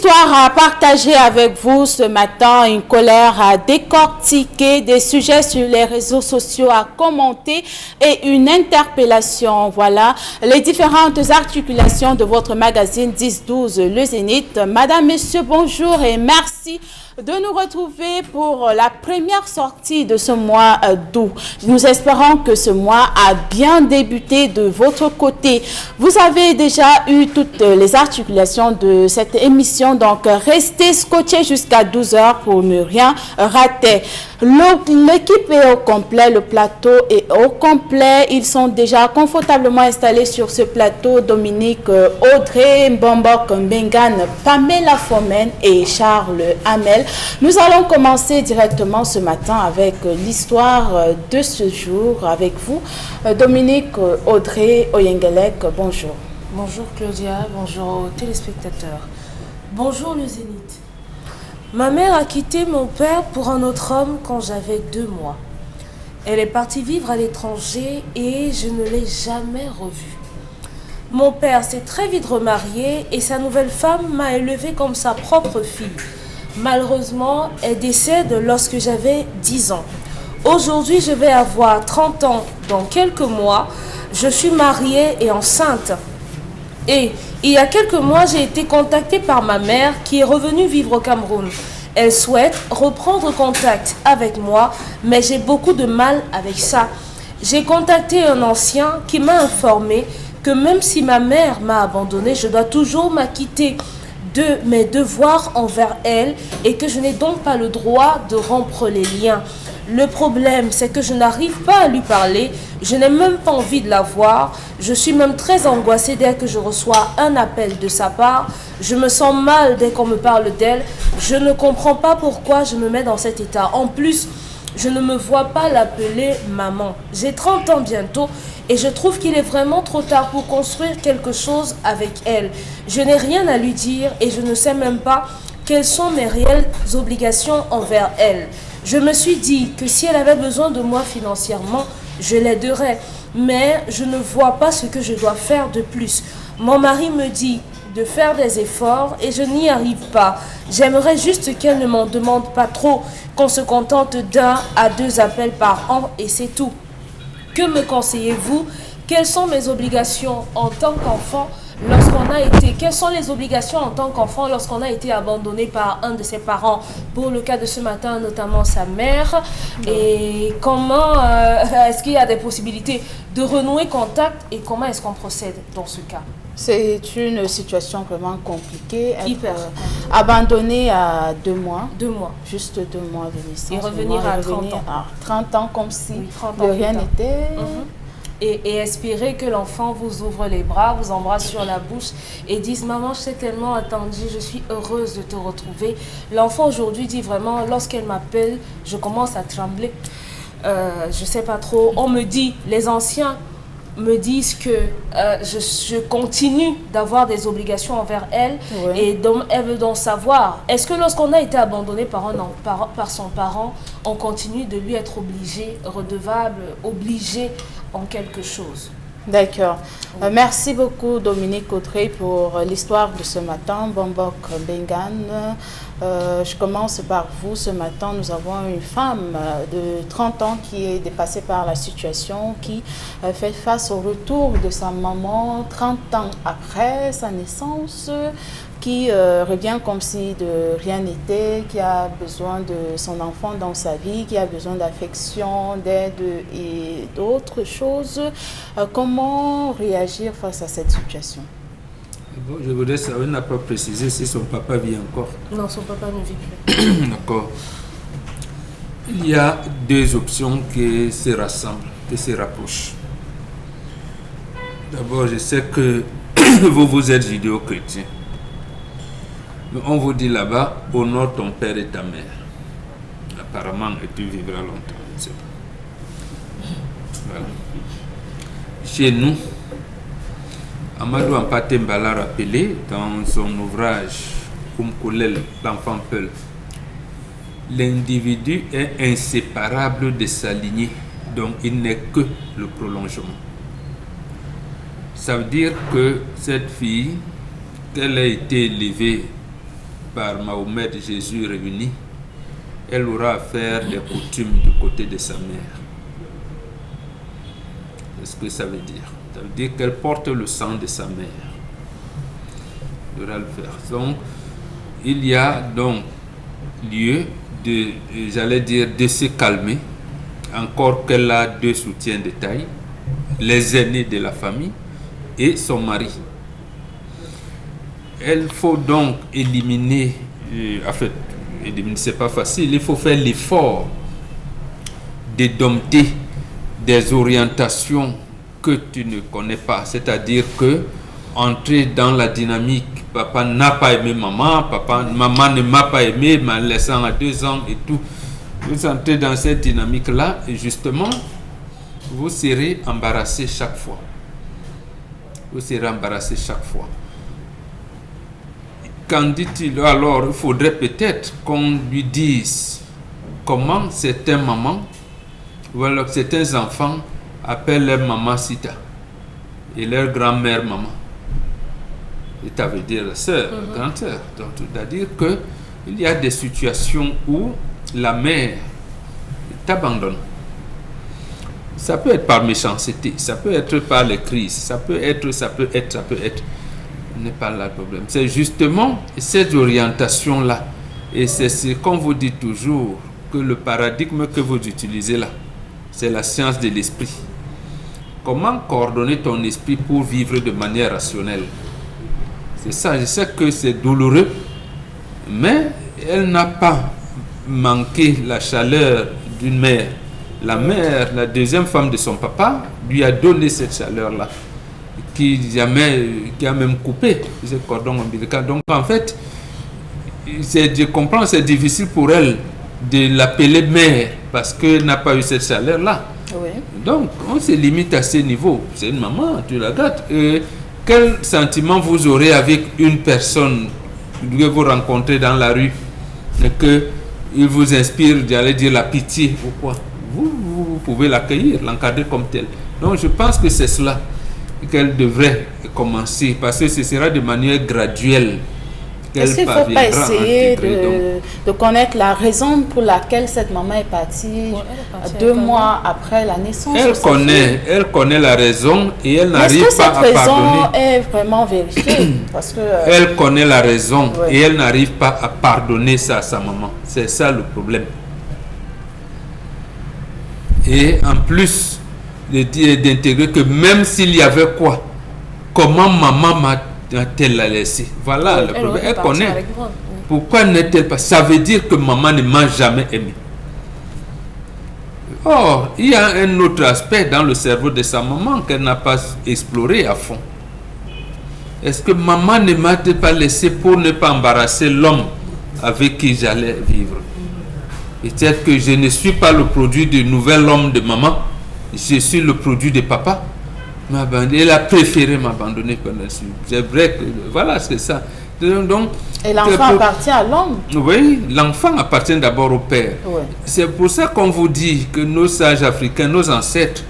histoire à partager avec vous ce matin, une colère à décortiquer, des sujets sur les réseaux sociaux à commenter et une interpellation. Voilà les différentes articulations de votre magazine 10-12 Le Zénith. Madame, Monsieur, bonjour et merci de nous retrouver pour la première sortie de ce mois d'août. Nous espérons que ce mois a bien débuté de votre côté. Vous avez déjà eu toutes les articulations de cette émission, donc restez scotchés jusqu'à 12 h pour ne rien rater. L'équipe est au complet, le plateau est au complet. Ils sont déjà confortablement installés sur ce plateau. Dominique, Audrey, Mbombok, Mbengan, Pamela Fomen et Charles Hamel. Nous allons commencer directement ce matin avec l'histoire de ce jour avec vous. Dominique, Audrey, Oyengelek, bonjour. Bonjour Claudia, bonjour aux téléspectateurs. Bonjour le Zénith. Ma mère a quitté mon père pour un autre homme quand j'avais 2 mois. Elle est partie vivre à l'étranger et je ne l'ai jamais revue. Mon père s'est très vite remarié et sa nouvelle femme m'a élevée comme sa propre fille. Malheureusement, elle décède lorsque j'avais 10 ans. Aujourd'hui, je vais avoir 30 ans dans quelques mois. Je suis mariée et enceinte. Et il y a quelques mois, j'ai été contactée par ma mère qui est revenue vivre au Cameroun. Elle souhaite reprendre contact avec moi, mais j'ai beaucoup de mal avec ça. J'ai contacté un ancien qui m'a informé que même si ma mère m'a abandonnée, je dois toujours m'acquitter de mes devoirs envers elle et que je n'ai donc pas le droit de rompre les liens. Le problème, c'est que je n'arrive pas à lui parler, je n'ai même pas envie de la voir, je suis même très angoissée dès que je reçois un appel de sa part, je me sens mal dès qu'on me parle d'elle, je ne comprends pas pourquoi je me mets dans cet état. En plus, je ne me vois pas l'appeler maman. J'ai 30 ans bientôt et je trouve qu'il est vraiment trop tard pour construire quelque chose avec elle. Je n'ai rien à lui dire et je ne sais même pas quelles sont mes réelles obligations envers elle. Je me suis dit que si elle avait besoin de moi financièrement, je l'aiderais. Mais je ne vois pas ce que je dois faire de plus. Mon mari me dit de faire des efforts et je n'y arrive pas. J'aimerais juste qu'elle ne m'en demande pas trop, qu'on se contente d'1 à 2 appels par an et c'est tout. Que me conseillez-vous? Quelles sont mes obligations en tant qu'enfant quelles sont les obligations en tant qu'enfant lorsqu'on a été abandonné par un de ses parents? Pour le cas de ce matin, notamment sa mère. Et comment est-ce qu'il y a des possibilités de renouer contact et comment est-ce qu'on procède dans ce cas? C'est une situation vraiment compliquée. Hyper. Abandonné à 2 mois. 2 mois. Juste 2 mois de naissance. Et revenir à 30 ans. À 30 ans comme si oui, 30 de rien n'était. Et espérer que l'enfant vous ouvre les bras, vous embrasse sur la bouche et dise « Maman, je t'ai tellement attendu, je suis heureuse de te retrouver ». L'enfant aujourd'hui dit vraiment, lorsqu'elle m'appelle, je commence à trembler. Je ne sais pas trop. On me dit, les anciens me disent que je continue d'avoir des obligations envers elle. Oui. Et donc elle veut donc savoir, est-ce que lorsqu'on a été abandonné par son parent, on continue de lui être obligé, redevable, obligé en quelque chose? D'accord. Merci beaucoup Dominique Audrey pour l'histoire de ce matin. Bombok Bengan. Je commence par vous. Ce matin, nous avons une femme de 30 ans qui est dépassée par la situation, qui fait face au retour de sa maman 30 ans après sa naissance, qui revient comme si de rien n'était, qui a besoin de son enfant dans sa vie, qui a besoin d'affection, d'aide et d'autres choses. Comment réagir face à cette situation? Bon, je voudrais savoir, elle n'a pas précisé si son papa vit encore. Non, son papa ne vit plus. D'accord. Il y a 2 options qui se rassemblent, qui se rapprochent. D'abord, je sais que vous êtes judéo-chrétien. Mais on vous dit là-bas, honore ton père et ta mère. Apparemment, et tu vivras longtemps, je ne sais pas. Voilà. Chez nous, Amadou Ampate Mbala rappelé dans son ouvrage Kumkulel, l'enfant Peul, l'individu est inséparable de sa lignée, donc il n'est que le prolongement. Ça veut dire que cette fille, qu'elle a été élevée par Mahomet, Jésus réuni, elle aura à faire des coutumes du côté de sa mère. C'est ce que ça veut dire. Ça veut dire qu'elle porte le sang de sa mère. Elle devra le faire. Donc, il y a donc lieu de se calmer, encore qu'elle a 2 soutiens de taille, les aînés de la famille et son mari. Il faut donc éliminer, éliminer c'est pas facile, il faut faire l'effort de dompter des orientations que tu ne connais pas, c'est-à-dire que entrer dans la dynamique, papa n'a pas aimé maman, maman ne m'a pas aimé, m'a laissé à 2 ans et tout. Vous entrez dans cette dynamique-là et justement, vous serez embarrassé chaque fois. Vous serez embarrassé chaque fois. Qu'en dit-il? Alors, il faudrait peut-être qu'on lui dise comment certains mamans ou alors certains enfants appellent leur maman Sita et leur grand-mère maman. Et ça veut dire la sœur, grand-sœur. Donc, c'est-à-dire qu'il y a des situations où la mère t'abandonne. Ça peut être par méchanceté, ça peut être par les crises, ça peut être. N'est pas là le problème. C'est justement cette orientation-là. Et c'est ce qu'on vous dit toujours, que le paradigme que vous utilisez là, c'est la science de l'esprit. Comment coordonner ton esprit pour vivre de manière rationnelle? C'est ça, je sais que c'est douloureux, mais elle n'a pas manqué la chaleur d'une mère. La mère, la deuxième femme de son papa, lui a donné cette chaleur-là, qui a même coupé ce cordon ombilical. Donc en fait, je comprends, c'est difficile pour elle de l'appeler mère parce qu'elle n'a pas eu cette chaleur-là. Oui. Donc on se limite à ce niveau. C'est une maman, tu la gâtes. Quel sentiment vous aurez avec une personne que vous rencontrez dans la rue et qu'il vous inspire, j'allais dire, la pitié ou quoi? Vous pouvez l'accueillir, l'encadrer comme tel. Donc je pense que c'est cela qu'elle devrait commencer, parce que ce sera de manière graduelle Est-ce qu'il ne faut pas essayer de connaître la raison pour laquelle cette maman est partie 2 mois après la naissance? Elle connaît la raison et elle n'arrive pas à pardonner. Est-ce que cette raison est vraiment vérifiée? Parce que, elle connaît la raison et elle n'arrive pas à pardonner ça à sa maman. C'est ça le problème. Et en plus d'intégrer que même s'il y avait quoi, comment maman m'a-t-elle la laissé? Voilà le problème. Elle connaît. Pourquoi n'est-elle pas? Ça veut dire que maman ne m'a jamais aimé. Or, il y a un autre aspect dans le cerveau de sa maman qu'elle n'a pas exploré à fond. Est-ce que maman ne m'a-t-elle pas laissé pour ne pas embarrasser l'homme avec qui j'allais vivre? Peut-être que je ne suis pas le produit du nouvel homme de maman, je suis le produit de papa. Elle a préféré m'abandonner pendant ce temps. C'est vrai que voilà, c'est ça. Donc, et l'enfant appartient à l'homme. Oui, l'enfant appartient d'abord au père. Oui. C'est pour ça qu'on vous dit que nos sages africains, nos ancêtres,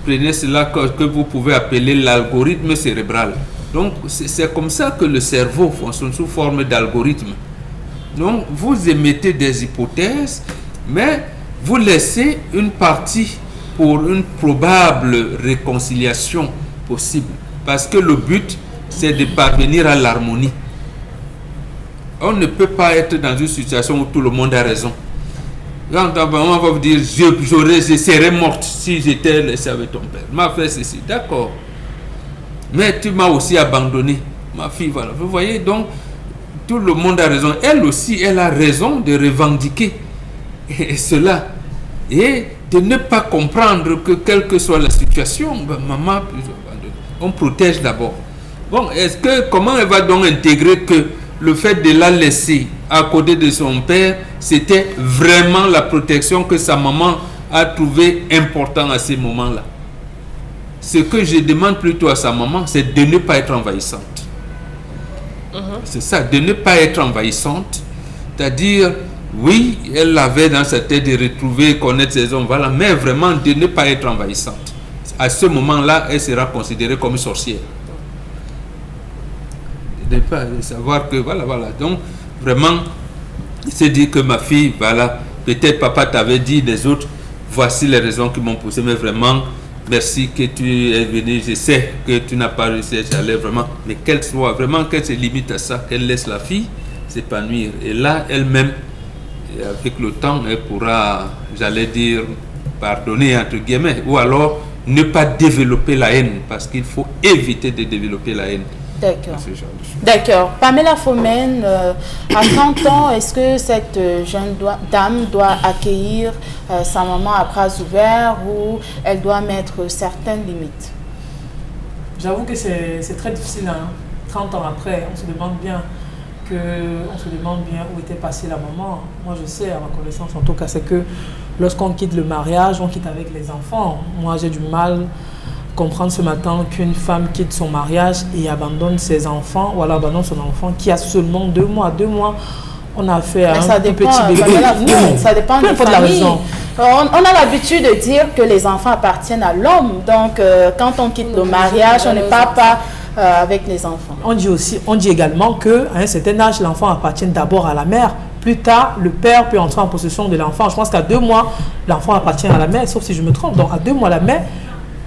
prenaient cela que vous pouvez appeler l'algorithme cérébral. Donc, c'est comme ça que le cerveau fonctionne sous forme d'algorithme. Donc, vous émettez des hypothèses, mais vous laissez une partie pour une probable réconciliation possible. Parce que le but, c'est de parvenir à l'harmonie. On ne peut pas être dans une situation où tout le monde a raison. Quand on va vous dire, je serais morte si j'étais laissé avec ton père. M'a fait ceci, d'accord. Mais tu m'as aussi abandonné, ma fille, voilà. Vous voyez, donc, tout le monde a raison. Elle aussi, elle a raison de revendiquer cela. Et de ne pas comprendre que quelle que soit la situation, maman, on protège d'abord. Bon, comment elle va donc intégrer que le fait de la laisser à côté de son père, c'était vraiment la protection que sa maman a trouvé important à ces moments-là? Ce que je demande plutôt à sa maman, c'est de ne pas être envahissante. C'est ça, de ne pas être envahissante. C'est-à-dire, oui, elle avait dans sa tête de retrouver, connaître ses hommes, voilà, mais vraiment de ne pas être envahissante. À ce moment-là, elle sera considérée comme sorcière. De ne pas savoir que, voilà. Donc, vraiment, il s'est dit que ma fille, voilà, peut-être papa t'avait dit, les autres, voici les raisons qui m'ont poussé, mais vraiment, merci que tu es venu, je sais que tu n'as pas réussi à aller vraiment, mais qu'elle soit, vraiment qu'elle se limite à ça, qu'elle laisse la fille s'épanouir. Et là, elle-même, avec le temps, elle pourra, j'allais dire, pardonner entre guillemets, ou alors ne pas développer la haine, parce qu'il faut éviter de développer la haine. D'accord. D'accord. Pamela Phomène, à 30 ans, est-ce que cette jeune dame doit accueillir sa maman à bras ouverts ou elle doit mettre certaines limites? J'avoue que c'est très difficile, hein. 30 ans après, on se demande bien où était passée la maman. Moi, je sais, à ma connaissance, en tout cas, c'est que lorsqu'on quitte le mariage, on quitte avec les enfants. Moi, j'ai du mal à comprendre ce matin qu'une femme quitte son mariage et abandonne ses enfants, ou alors abandonne son enfant qui a seulement 2 mois. 2 mois, on a fait un petit bébé. Ça dépend de la raison. On a l'habitude de dire que les enfants appartiennent à l'homme. Donc, quand on quitte le mariage, on ne part pas avec les enfants. On dit également qu'à un certain âge, l'enfant appartient d'abord à la mère. Plus tard, le père peut entrer en possession de l'enfant. Je pense qu'à 2 mois, l'enfant appartient à la mère, sauf si je me trompe. Donc, à 2 mois, la mère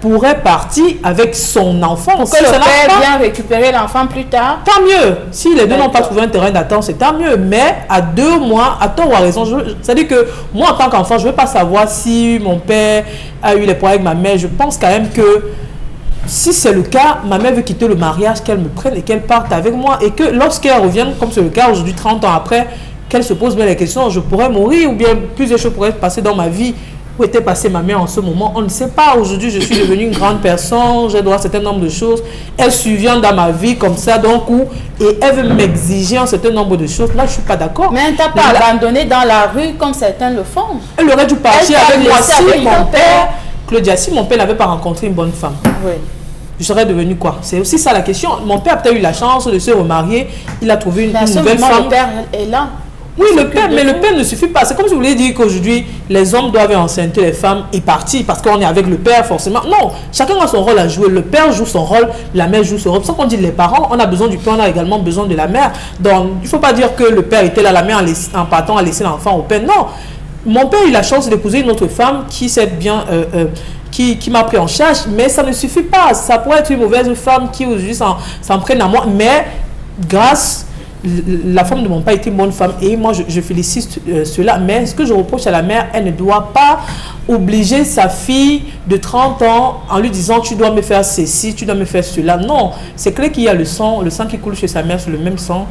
pourrait partir avec son enfant. Pour que le père vienne récupérer l'enfant plus tard. Tant mieux. Si les deux n'ont pas trouvé un terrain d'attente, c'est tant mieux. Mais à 2 mois, à tort ou à raison, c'est-à-dire que moi, en tant qu'enfant, je ne veux pas savoir si mon père a eu les problèmes avec ma mère. Je pense quand même que si c'est le cas, ma mère veut quitter le mariage, qu'elle me prenne et qu'elle parte avec moi. Et que lorsqu'elle revienne, comme c'est le cas aujourd'hui, 30 ans après, qu'elle se pose bien les questions, je pourrais mourir ou bien plusieurs choses pourraient se passer dans ma vie. Où était passée ma mère en ce moment? On ne sait pas. Aujourd'hui, je suis devenue une grande personne, j'ai droit à un certain nombre de choses. Elle survient dans ma vie comme ça, d'un coup, et elle veut m'exiger un certain nombre de choses. Là, je ne suis pas d'accord. Mais elle ne t'a pas abandonné dans la rue comme certains le font. Elle aurait dû partir avec moi si mon père, Claudia, si mon père n'avait pas rencontré une bonne femme. Oui. Je serais devenue quoi? C'est aussi ça la question. Mon père a peut-être eu la chance de se remarier. Il a trouvé une nouvelle femme. Le père est là. Oui, le père, mais le père ne suffit pas. C'est comme si vous voulez dire qu'aujourd'hui, les hommes doivent enceinter les femmes et partir parce qu'on est avec le père, forcément. Non, chacun a son rôle à jouer. Le père joue son rôle, la mère joue son rôle. C'est ça qu'on dit les parents, on a besoin du père, on a également besoin de la mère. Donc, il ne faut pas dire que le père était là, la mère en partant à laisser l'enfant au père. Non, mon père a eu la chance d'épouser une autre femme qui s'est bien... qui m'a pris en charge, mais ça ne suffit pas. Ça pourrait être une mauvaise femme qui aujourd'hui s'en prenne à moi, mais grâce... La femme de mon père était une bonne femme et moi je félicite cela. Mais ce que je reproche à la mère, elle ne doit pas obliger sa fille de 30 ans en lui disant tu dois me faire ceci, tu dois me faire cela. Non, c'est clair qu'il y a le sang qui coule chez sa mère, c'est le même sang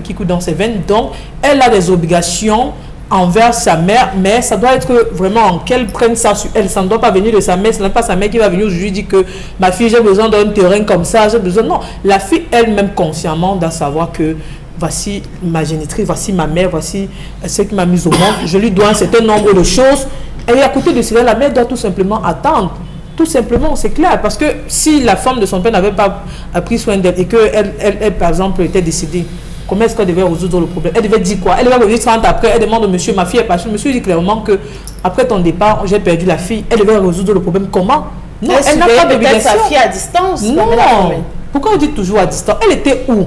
qui coule dans ses veines. Donc elle a des obligations envers sa mère, mais ça doit être vraiment qu'elle prenne ça sur elle. Ça ne doit pas venir de sa mère, ce n'est pas sa mère qui va venir aujourd'hui dire que ma fille j'ai besoin d'un terrain comme ça, j'ai besoin. Non, la fille elle-même consciemment doit savoir que voici ma génitrice, voici ma mère, voici ce qui m'a mise au monde. Je lui dois un certain nombre de choses. Et à côté de cela, la mère doit tout simplement attendre. Tout simplement, c'est clair. Parce que si la femme de son père n'avait pas pris soin d'elle et qu'elle, par exemple, était décédée, comment est-ce qu'elle devait résoudre le problème? Elle devait dire quoi? Elle devait revenir 30 après, elle demande au monsieur, ma fille est partie. Le monsieur dit clairement que après ton départ, j'ai perdu la fille. Elle devait résoudre le problème comment? Non, elle n'a pas d'obligation. Sa fille à distance. Non. Pourquoi on dit toujours à distance? Elle était où?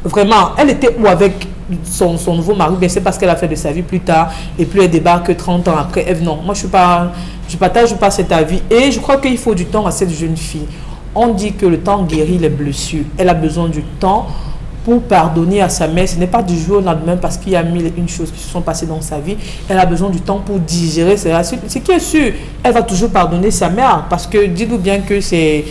Vraiment, elle était où avec son nouveau mari? Bien, c'est parce qu'elle a fait de sa vie plus tard et puis elle débarque 30 ans après. Non, moi je partage pas cet avis et je crois qu'il faut du temps à cette jeune fille. On dit que le temps guérit les blessures. Elle a besoin du temps pour pardonner à sa mère. Ce n'est pas du jour au lendemain parce qu'il y a mille et une choses qui se sont passées dans sa vie. Elle a besoin du temps pour digérer cela. Ce qui est sûr, elle va toujours pardonner sa mère parce que dites-vous bien que c'est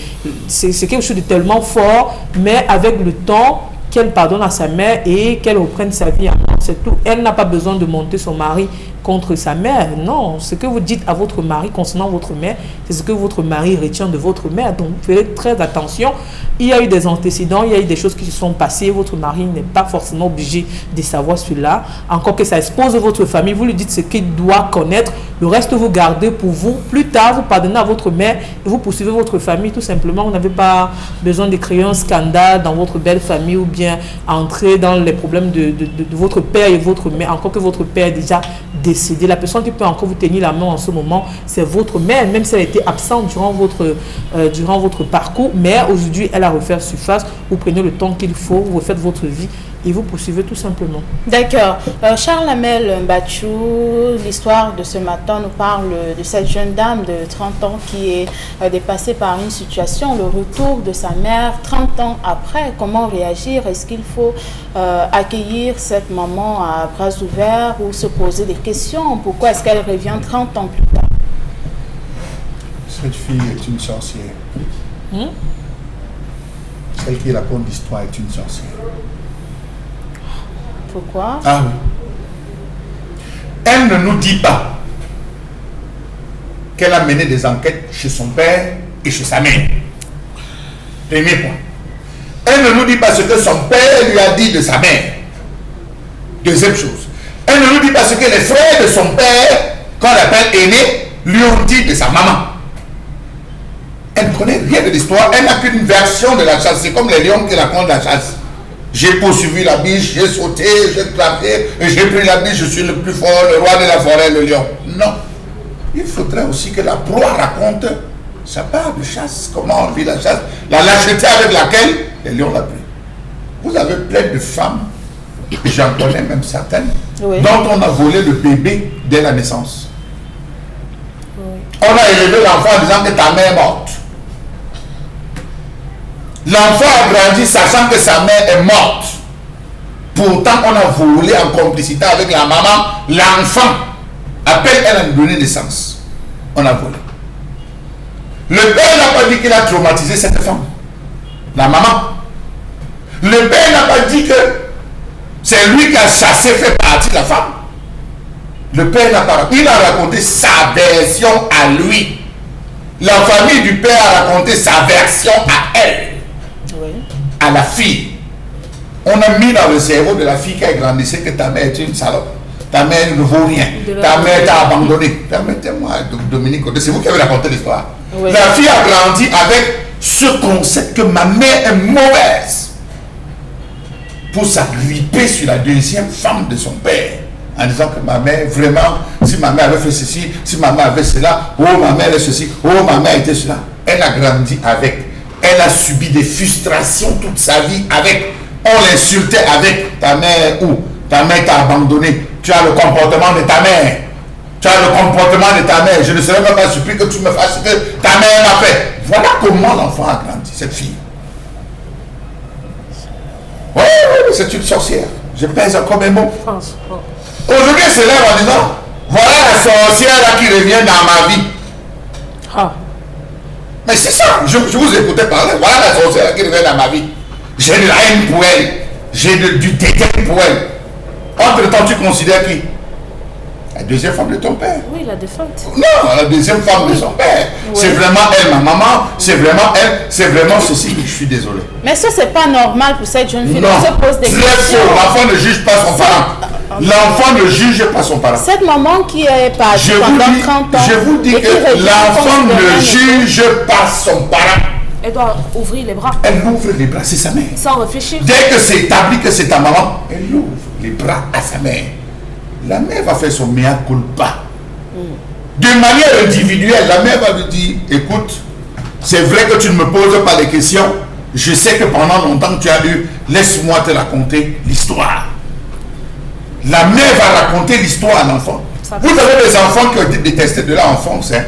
quelque chose de tellement fort, mais avec le temps, qu'elle pardonne à sa mère et qu'elle reprenne sa vie en main. C'est tout. Elle n'a pas besoin de monter son mari contre sa mère. Non, ce que vous dites à votre mari concernant votre mère, c'est ce que votre mari retient de votre mère. Donc, faites très attention. Il y a eu des antécédents, il y a eu des choses qui se sont passées. Votre mari n'est pas forcément obligé de savoir cela. Encore que ça expose votre famille, vous lui dites ce qu'il doit connaître. Le reste, vous gardez pour vous. Plus tard, vous pardonnez à votre mère et vous poursuivez votre famille. Tout simplement, vous n'avez pas besoin de créer un scandale dans votre belle famille ou bien entrer dans les problèmes de votre père et votre mère. Encore que votre père est déjà décédé. La personne qui peut encore vous tenir la main en ce moment, c'est votre mère, même si elle était absente durant votre parcours. Mais aujourd'hui, elle a refait surface. Vous prenez le temps qu'il faut, vous refaites votre vie et vous poursuivez tout simplement. D'accord. Charles Amel Mbachou, l'histoire de ce matin nous parle de cette jeune dame de 30 ans qui est dépassée par une situation, le retour de sa mère 30 ans après. Comment réagir? Est-ce qu'il faut accueillir cette maman à bras ouverts ou se poser des questions? Pourquoi est-ce qu'elle revient 30 ans plus tard? Cette fille est une sorcière. Celle qui raconte l'histoire est une sorcière. Pourquoi? Ah oui. Elle ne nous dit pas qu'elle a mené des enquêtes chez son père et chez sa mère. Premier point. Elle ne nous dit pas ce que son père lui a dit de sa mère. Deuxième chose. Elle ne nous dit pas ce que les frères de son père, qu'on appelle aîné, lui ont dit de sa maman. Elle ne connaît rien de l'histoire. Elle n'a qu'une version de la chasse. C'est comme les lions qui racontent la chasse. J'ai poursuivi la biche, j'ai sauté, j'ai claqué, et j'ai pris la biche, je suis le plus fort, le roi de la forêt, le lion. Non. Il faudrait aussi que la proie raconte sa part de chasse, comment on vit la chasse, la lâcheté avec laquelle les lions l'a pris. Vous avez plein de femmes, et j'en connais même certaines, Oui. dont on a volé le bébé dès la naissance. Oui. On a élevé l'enfant en disant que ta mère est morte. L'enfant a grandi sachant que sa mère est morte. Pourtant, on a volé en complicité avec la maman. L'enfant, à peine elle a donné naissance, on a volé. Le père n'a pas dit qu'il a traumatisé cette femme. La maman. Le père n'a pas dit que c'est lui qui a chassé, fait partie de la femme. Le père n'a pas. Il a raconté sa version à lui. La famille du père a raconté sa version à elle. Oui. À la fille. On a mis dans le cerveau de la fille qui a grandi que ta mère est une salope. Ta mère ne vaut rien. Ta mère t'a abandonné. Permettez-moi, Dominique, c'est vous qui avez raconté l'histoire. Oui. La fille a grandi avec ce concept que ma mère est mauvaise. Pour s'agripper sur la deuxième femme de son père. En disant que ma mère, vraiment, si ma mère avait fait ceci, si ma mère avait cela, oh ma mère est ceci, oh ma mère était cela. Elle a grandi avec. Elle a subi des frustrations toute sa vie avec. On l'insultait avec ta mère ou ta mère t'a abandonné. Tu as le comportement de ta mère. Tu as le comportement de ta mère. Je ne serais même pas surpris que tu me fasses ce que ta mère m'a fait. Voilà comment l'enfant a grandi, cette fille. Oui, c'est une sorcière. Je pèse encore mes mots. Aujourd'hui, elle se lève en disant, voilà la sorcière là qui revient dans ma vie. Ah. Mais c'est ça, je vous écoutais parler. Voilà la sorcière qui revient dans ma vie. J'ai de la haine pour elle. J'ai du dédain pour elle. Entre-temps, tu considères qui? La deuxième femme de ton père. Oui, la défunte. Non, la deuxième femme de son père. Oui. C'est vraiment elle, ma maman. C'est vraiment elle. C'est vraiment ceci. Je suis désolé. Mais ça, c'est pas normal pour cette jeune fille. Non, se pose des questions. Faux. L'enfant ne juge pas son parent. L'enfant ne juge pas son parent. Cette maman qui est partie pendant 30 ans. Je vous dis que l'enfant ne juge pas son parent. Elle doit ouvrir les bras. Elle ouvre les bras, c'est sa mère. Sans réfléchir. Dès que c'est établi que c'est ta maman, elle ouvre les bras à sa mère. La mère va faire son mea culpa. De manière individuelle, la mère va lui dire, écoute, c'est vrai que tu ne me poses pas les questions. Je sais que pendant longtemps tu as eu, laisse-moi te raconter l'histoire. La mère va raconter l'histoire à l'enfant. Vous avez des enfants qui ont été détestés de l'enfance. Hein?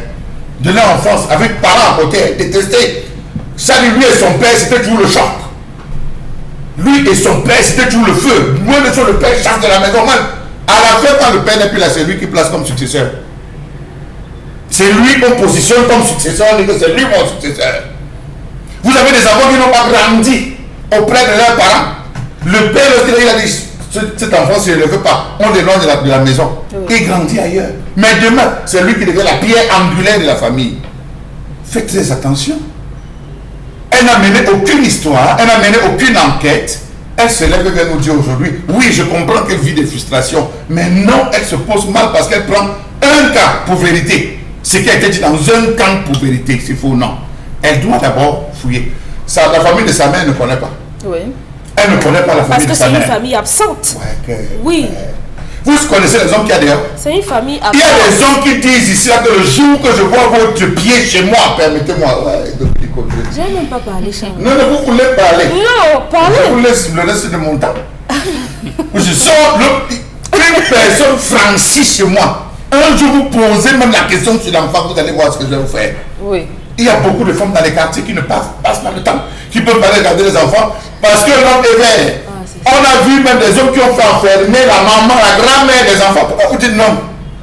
De l'enfance, avec parents à côté, détestés. Ça, lui et son père, c'était toujours le choc. Lui et son père, c'était toujours le feu. Moi, le père chasse de la maison. Même. À la fin, quand le père n'est plus là, c'est lui qui place comme successeur. C'est lui qu'on positionne comme successeur, c'est lui mon successeur. Vous avez des enfants qui n'ont pas grandi auprès de leurs parents. Le père, lorsqu'il a dit, cet enfant, s'il ne le veut pas, on l'éloigne de la maison. Oui. Il grandit ailleurs. Mais demain, c'est lui qui devient la pierre angulaire de la famille. Faites très attention. Elle n'a mené aucune histoire, elle n'a mené aucune enquête. Elle se lève et vient nous dire aujourd'hui, oui, je comprends qu'elle vit des frustrations, mais non, elle se pose mal parce qu'elle prend un cas pour vérité. Ce qui a été dit dans un camp pour vérité, c'est faux, non. Elle doit d'abord fouiller. Ça, la famille de sa mère ne connaît pas. Oui. Elle ne connaît pas la famille de sa mère. Parce que c'est une famille absente. Oui. Vous connaissez les hommes qu'il y a dehors? C'est une famille absente. Il y a des hommes qui disent ici là, que le jour que je vois votre pied chez moi, permettez-moi. Ouais, je n'ai même pas parlé, Charles. Non, vous voulez parler. Non, parlez. Je vous laisse le reste de mon temps. Je sors une personne franchie chez moi. Un jour, vous posez même la question sur l'enfant, vous allez voir ce que je vais vous faire. Oui. Il y a beaucoup de femmes dans les quartiers qui ne passent pas le temps, qui peuvent pas regarder les enfants parce que l'homme est vert. On a vu même des hommes qui ont fait enfermer la maman, la grand-mère des enfants. Pourquoi vous dites non?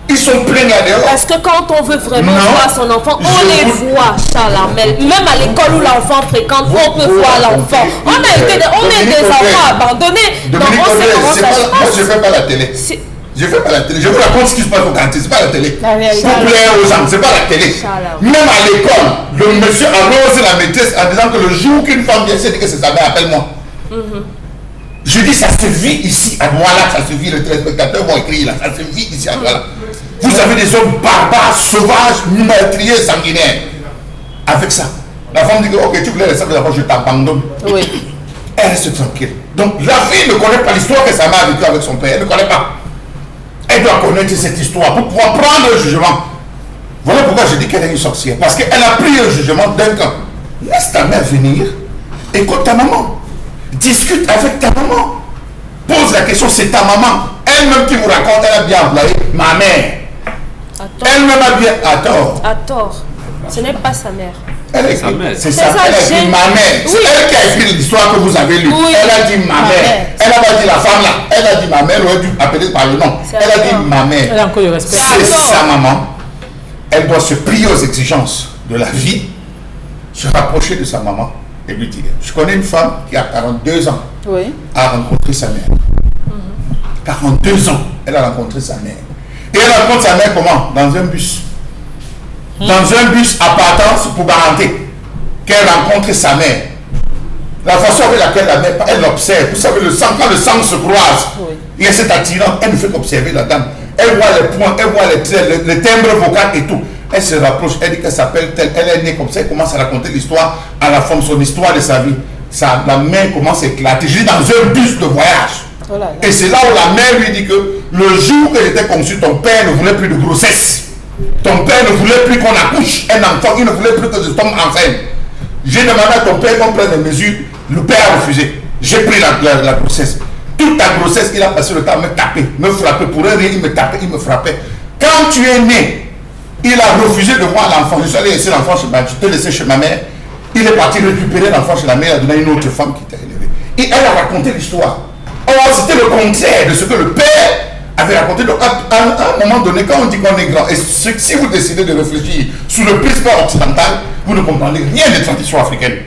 Ils sont pleins là-dedans. Parce que quand on veut vraiment voir son enfant, on les voit, Charles Armel. Même à l'école où l'enfant fréquente, on peut voir l'enfant. On est des enfants abandonnés. Donc on sait comment ça se passe. Moi, je ne fais pas la télé. Je fais pas la télé. Je vous raconte ce qui se passe au quartier. C'est pas la télé. Pour plaire aux gens, c'est pas la télé. Même à l'école, le monsieur arrose la maîtresse en disant que le jour qu'une femme vient, c'est dit que c'est sa mère, appelle-moi. Je dis, ça se vit ici à Douala, ça se vit, les téléspectateurs vont écrire là, ça se vit ici à Douala. Vous avez des hommes barbares, sauvages, meurtriers, sanguinaires. Avec ça, la femme dit que, ok, tu voulais laisser les enfants, je t'abandonne. Oui. Elle reste tranquille. Donc la fille ne connaît pas l'histoire que sa mère a vécue avec son père, elle ne connaît pas. Elle doit connaître cette histoire pour pouvoir prendre un jugement. Voilà pourquoi je dis qu'elle est une sorcière. Parce qu'elle a pris un jugement d'un camp. Laisse ta mère venir, écoute ta maman. Discute avec ta maman. Pose la question, c'est ta maman. Elle-même qui vous raconte, elle a bien employé ma mère. Elle-même a bien... À tort. À tort. Ce n'est pas sa mère. Elle a écrit, c'est ça, elle a écrit ma mère. C'est elle qui a écrit l'histoire que vous avez lue. Oui. Elle a dit ma mère. Elle n'a pas dit la femme là. Elle a dit ma mère. Elle aurait dû appeler par le nom. Elle a dit ma mère. Elle a encore le respect. C'est sa maman. Elle doit se plier aux exigences de la vie, se rapprocher de sa maman et lui dire. Je connais une femme qui a 42 ans. Oui. A rencontré sa mère. 42 ans, elle a rencontré sa mère. Et elle rencontre sa mère comment? Dans un bus. Dans un bus à partance pour Baranté. Qu'elle rencontre sa mère. La façon avec laquelle la mère, elle l'observe. Vous savez, le sang, quand le sang se croise, il y a cette attirance. Elle ne fait qu'observer la dame. Elle voit les points, elle voit les timbres vocaux et tout. Elle se rapproche, elle dit qu'elle s'appelle telle. Elle est née comme ça, elle commence à raconter l'histoire à la femme, son histoire de sa vie. La mère commence à éclater. Je dis dans un bus de voyage. Oh là là. Et c'est là où la mère lui dit que le jour que j'étais conçu, ton père ne voulait plus de grossesse. Ton père ne voulait plus qu'on accouche un enfant, il ne voulait plus que je tombe enceinte. J'ai demandé à ton père qu'on prenne des mesures, le père a refusé. J'ai pris la grossesse. Toute ta grossesse, il a passé le temps à me taper, me frapper. Pour un rien, il me tapait, il me frappait. Quand tu es né, il a refusé de voir l'enfant. Je suis allé laisser l'enfant chez ma mère, je te laissé chez ma mère. Il est parti récupérer l'enfant chez la mère, il a donné à une autre femme qui t'a élevé. Et elle a raconté l'histoire. Or, c'était le contraire de ce que le père avait raconté. Donc, à un moment donné, quand on dit qu'on est grand, et si vous décidez de réfléchir sous le prisme occidental, vous ne comprenez rien des traditions africaines.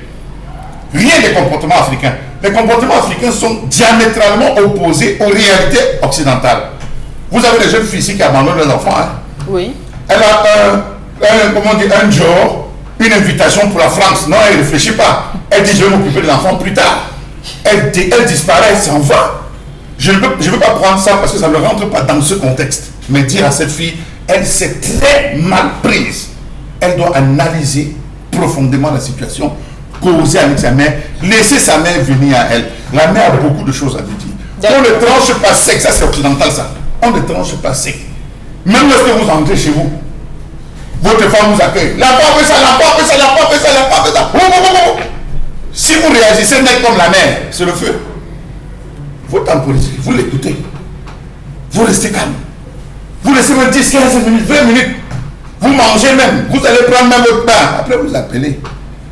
Rien des comportements africains. Les comportements africains sont diamétralement opposés aux réalités occidentales. Vous avez des jeunes filles ici qui abandonnent leurs enfants. Hein? Oui. Elle a un jour, une invitation pour la France. Non, elle ne réfléchit pas. Elle dit, je vais m'occuper de l'enfant plus tard. Elle disparaît, elle s'en va. Je ne veux pas prendre ça parce que ça ne rentre pas dans ce contexte. Mais dire à cette fille, elle s'est très mal prise. Elle doit analyser profondément la situation, causer avec sa mère, laisser sa mère venir à elle. La mère a beaucoup de choses à lui dire. On ne tranche pas sec, ça c'est occidental ça. On ne tranche pas sec. Même lorsque vous entrez chez vous, votre femme vous accueille. L'enfant fait ça, l'enfant fait ça, l'enfant fait ça, l'enfant fait ça. Si vous réagissez net comme la mère, c'est le feu. Vous temporisez, vous l'écoutez. Vous restez calme. Vous laissez même 10, 15 minutes, 20 minutes. Vous mangez même. Vous allez prendre même votre pain. Après, vous appelez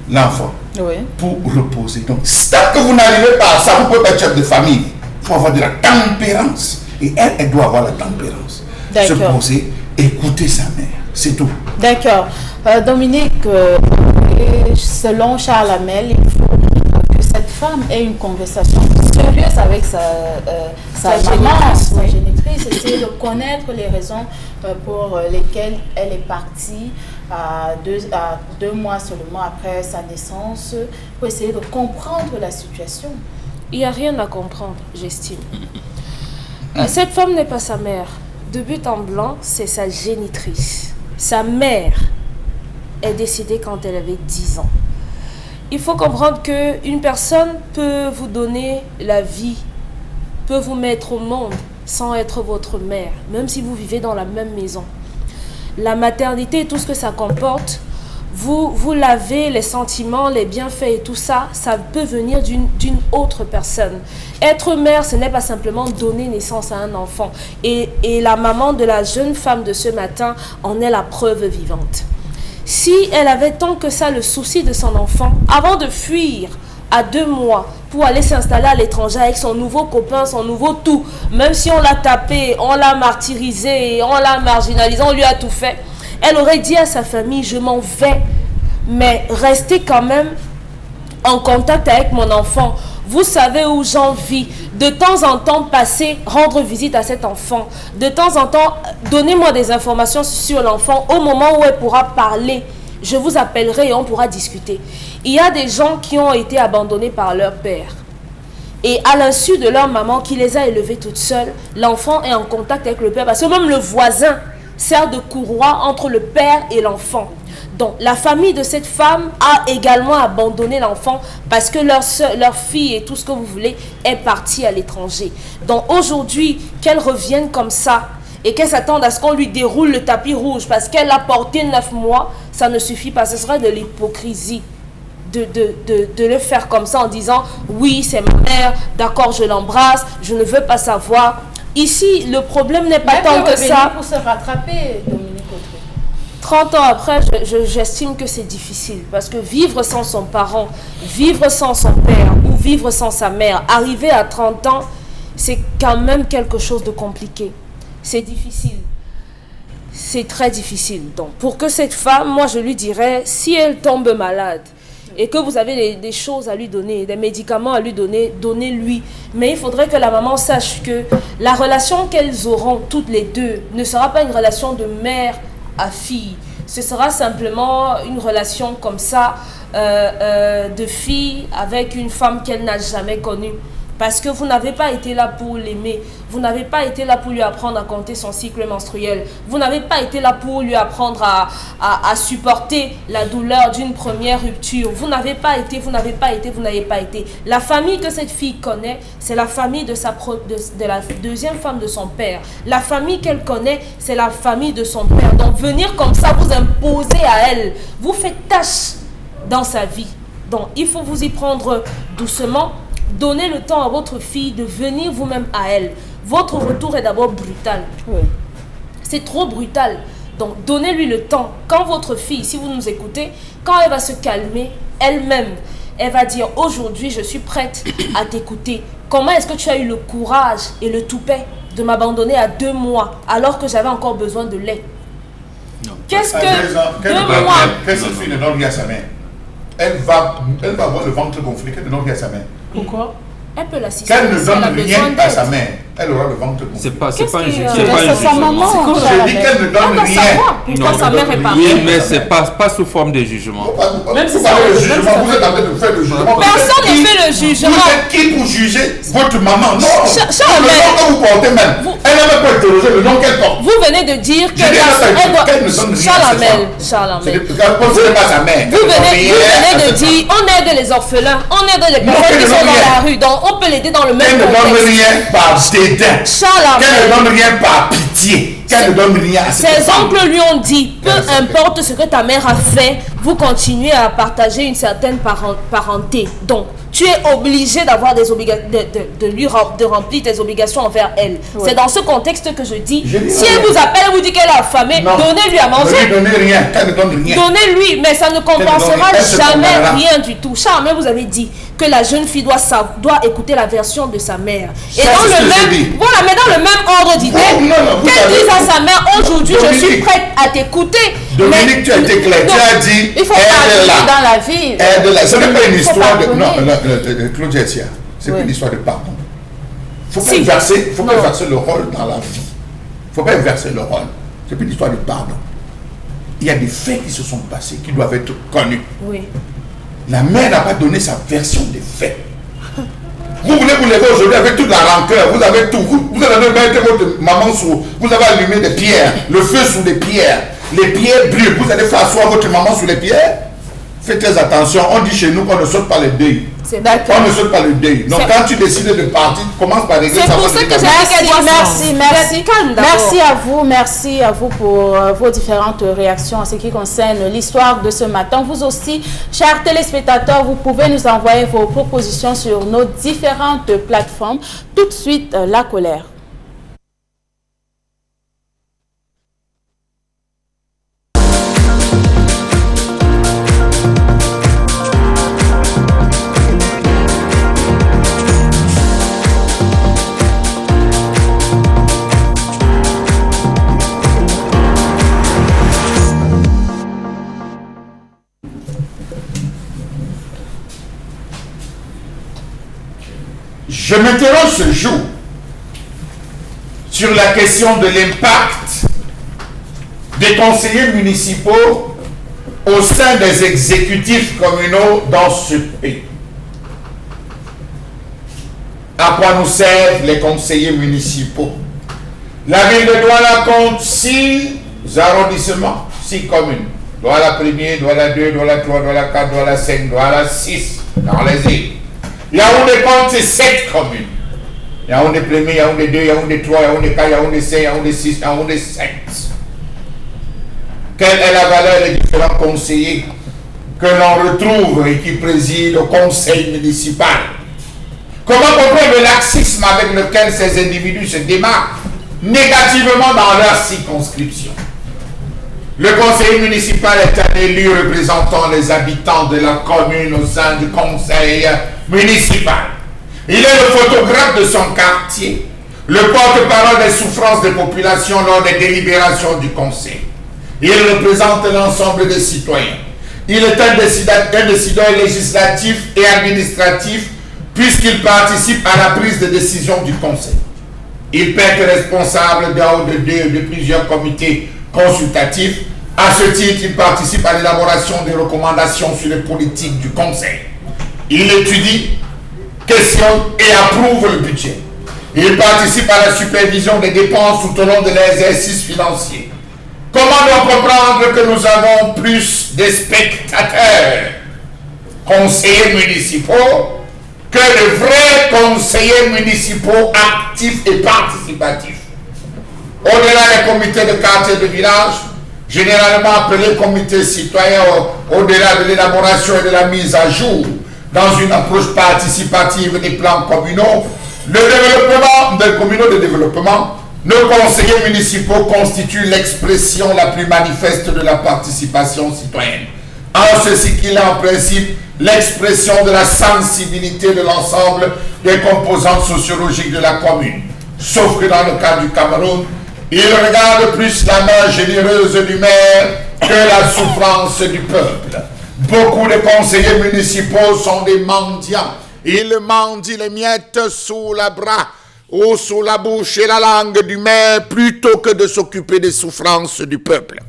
l'enfant pour reposer. Donc, tant que vous n'arrivez pas à ça, vous pouvez pas être chef de famille. Il faut avoir de la tempérance. Et elle doit avoir la tempérance. Se poser, écouter sa mère. C'est tout. D'accord. Dominique, selon Charles Armel, il faut que cette femme ait une conversation sérieuse avec sa maman, sa génitrice, essayer de connaître les raisons pour lesquelles elle est partie à 2 mois seulement après sa naissance, pour essayer de comprendre la situation. Il n'y a rien à comprendre, j'estime. Cette femme n'est pas sa mère. De but en blanc, c'est sa génitrice. Sa mère est décédée quand elle avait 10 ans. Il faut comprendre qu'une personne peut vous donner la vie, peut vous mettre au monde sans être votre mère, même si vous vivez dans la même maison. La maternité et tout ce que ça comporte vous lavez les sentiments, les bienfaits et tout ça, ça peut venir d'une autre personne. Être mère, ce n'est pas simplement donner naissance à un enfant. Et la maman de la jeune femme de ce matin en est la preuve vivante. Si elle avait tant que ça le souci de son enfant, avant de fuir à 2 mois pour aller s'installer à l'étranger avec son nouveau copain, son nouveau tout, même si on l'a tapé, on l'a martyrisé, on l'a marginalisé, on lui a tout fait, elle aurait dit à sa famille, je m'en vais, mais restez quand même en contact avec mon enfant. Vous savez où j'en vis. De temps en temps, passer, rendre visite à cet enfant. De temps en temps, donnez-moi des informations sur l'enfant au moment où elle pourra parler. Je vous appellerai et on pourra discuter. Il y a des gens qui ont été abandonnés par leur père. Et à l'insu de leur maman qui les a élevés toutes seules, l'enfant est en contact avec le père. Parce que même le voisin sert de courroie entre le père et l'enfant. Donc, la famille de cette femme a également abandonné l'enfant parce que leur fille et tout ce que vous voulez est partie à l'étranger. Donc, aujourd'hui, qu'elle revienne comme ça et qu'elle s'attende à ce qu'on lui déroule le tapis rouge parce qu'elle a porté 9 mois, ça ne suffit pas. Ce serait de l'hypocrisie de le faire comme ça en disant « Oui, c'est ma mère, d'accord, je l'embrasse, je ne veux pas savoir. » Ici, le problème n'est pas tant que ça. Pour se rattraper, Dominique. 30 ans après, j'estime que c'est difficile parce que vivre sans son parent, vivre sans son père ou vivre sans sa mère, arriver à 30 ans, c'est quand même quelque chose de compliqué. C'est difficile. C'est très difficile. Donc, pour que cette femme, moi je lui dirais, si elle tombe malade et que vous avez des choses à lui donner, des médicaments à lui donner, donnez-lui. Mais il faudrait que la maman sache que la relation qu'elles auront toutes les deux ne sera pas une relation de mère à fille. Ce sera simplement une relation comme ça de fille avec une femme qu'elle n'a jamais connue. Parce que vous n'avez pas été là pour l'aimer. Vous n'avez pas été là pour lui apprendre à compter son cycle menstruel. Vous n'avez pas été là pour lui apprendre à supporter la douleur d'une première rupture. Vous n'avez pas été. La famille que cette fille connaît, c'est la famille de la deuxième femme de son père. La famille qu'elle connaît, c'est la famille de son père. Donc venir comme ça, vous imposer à elle, vous faites tâche dans sa vie. Donc il faut vous y prendre doucement. Donnez le temps à votre fille de venir vous-même à elle. Votre retour est d'abord brutal. Oui. C'est trop brutal. Donc, donnez-lui le temps. Quand votre fille, si vous nous écoutez, quand elle va se calmer, elle-même, elle va dire, aujourd'hui, je suis prête à t'écouter. Comment est-ce que tu as eu le courage et le toupet de m'abandonner à 2 mois alors que j'avais encore besoin de lait? Non. Qu'est-ce que 2 mois? Qu'est-ce que cette fille ne donne rien à sa mère? Elle va avoir le ventre gonflé, qu'elle ne donne rien à sa mère. Pourquoi? Elle peut l'assister. Qu'elle ne donne rien à sa mère, elle aura le ventre gonflé. C'est pas un sa jugement. maman. Je dis qu'elle ne donne rien. Pourquoi sa mère est partie? Oui, mais c'est pas sous forme de jugement. Même si ça le jugement, vous êtes en train de faire le jugement. Personne ne fait le jugement. Vous êtes qui pour juger votre maman? Non. Le mais- nom que vous portez même. Elle n'a même pas interrogé le nom qu'elle porte. Vous venez de dire Je dis qu'elle ne donne rien à cette femme. Charles Ce n'est pas sa mère. Vous venez de dire, on aide les orphelins, on aide les personnes qui sont dans la rue, donc on peut l'aider dans le même Qu'elle ne donne contexte. rien par dédain. Charles Qu'elle ne donne rien par pitié. Qu'elle ne donne rien à cette Ses femme. oncles lui ont dit, peu importe ce que ta mère a fait, vous continuez à partager une certaine parenté. Donc, tu es obligé d'avoir des obligations, de remplir tes obligations envers elle. Ouais. C'est dans ce contexte que je dis, si elle vous appelle, elle vous dit qu'elle est affamée, donnez-lui à manger. Ne lui donnez rien, qu'elle ne donne rien. Donnez-lui, mais ça ne compensera jamais rien du tout. Charles, vous avez dit que la jeune fille doit écouter la version de sa mère. Et ça, dans le même, voilà, mais dans le même ordre d'idée, qu'elle dise à sa mère, aujourd'hui je suis prête à t'écouter. Dominique, tu as été clair, tu as dit, il faut pas dans la vie. Ce n'est pas une histoire de... Non, Claudia Tia, c'est pas une histoire de pardon. Il ne faut pas inverser le rôle dans la vie. Il ne faut pas inverser le rôle. C'est pas une histoire de pardon. Il y a des faits qui se sont passés, qui doivent être connus. Oui. La mère n'a pas donné sa version des faits. Vous voulez vous lever aujourd'hui avec toute la rancœur, vous avez tout, vous allez mettre votre maman sous, vous avez allumé des pierres, le feu sous les pierres brûlent, vous allez faire asseoir votre maman sous les pierres. Faites très attention, on dit chez nous qu'on ne saute pas les deuils. D'accord. On ne saute pas le deuil. Donc quand tu décides de partir, tu commences par régler C'est pour ça que merci à vous pour vos différentes réactions en ce qui concerne l'histoire de ce matin. Vous aussi, chers téléspectateurs, vous pouvez nous envoyer vos propositions sur nos différentes plateformes. Tout de suite, la colère. Je m'interroge ce jour sur la question de l'impact des conseillers municipaux au sein des exécutifs communaux dans ce pays. À quoi nous servent les conseillers municipaux? La ville de Douala compte 6 arrondissements, 6 communes. Douala 1er, Douala 2, Douala 3, Douala 4, Douala 5, Douala 6 dans les îles. Yaoundé compte 7 communes. Yaoundé 1er, Yaoundé 2, Yaoundé 3, Yaoundé 4, Yaoundé 5, Yaoundé 6, Yaoundé 7. Quelle est la valeur des différents conseillers que l'on retrouve et qui président au conseil municipal? Comment comprendre le laxisme avec lequel ces individus se démarquent négativement dans leur circonscription? Le conseiller municipal est un élu représentant les habitants de la commune au sein du conseil municipal. Il est le photographe de son quartier, le porte-parole des souffrances des populations lors des délibérations du conseil. Il représente l'ensemble des citoyens. Il est un décideur législatif et administratif puisqu'il participe à la prise de décision du conseil. Il peut être responsable d'un ou de plusieurs comités consultatifs. À ce titre, il participe à l'élaboration des recommandations sur les politiques du conseil. Il étudie, questionne et approuve le budget. Il participe à la supervision des dépenses tout au long de l'exercice financier. Comment donc comprendre que nous avons plus de spectateurs, conseillers municipaux, que de vrais conseillers municipaux actifs et participatifs? Au-delà des comités de quartier et de village, généralement appelés comités citoyens, au-delà de l'élaboration et de la mise à jour, dans une approche participative des plans communaux, le développement des communaux de développement, nos conseillers municipaux constituent l'expression la plus manifeste de la participation citoyenne. En ceci qu'il est en principe l'expression de la sensibilité de l'ensemble des composantes sociologiques de la commune. Sauf que dans le cas du Cameroun, il regarde plus la main généreuse du maire que la souffrance du peuple. Beaucoup de conseillers municipaux sont des mendiants. Ils mendient les miettes sous le bras ou sous la bouche et la langue du maire plutôt que de s'occuper des souffrances du peuple.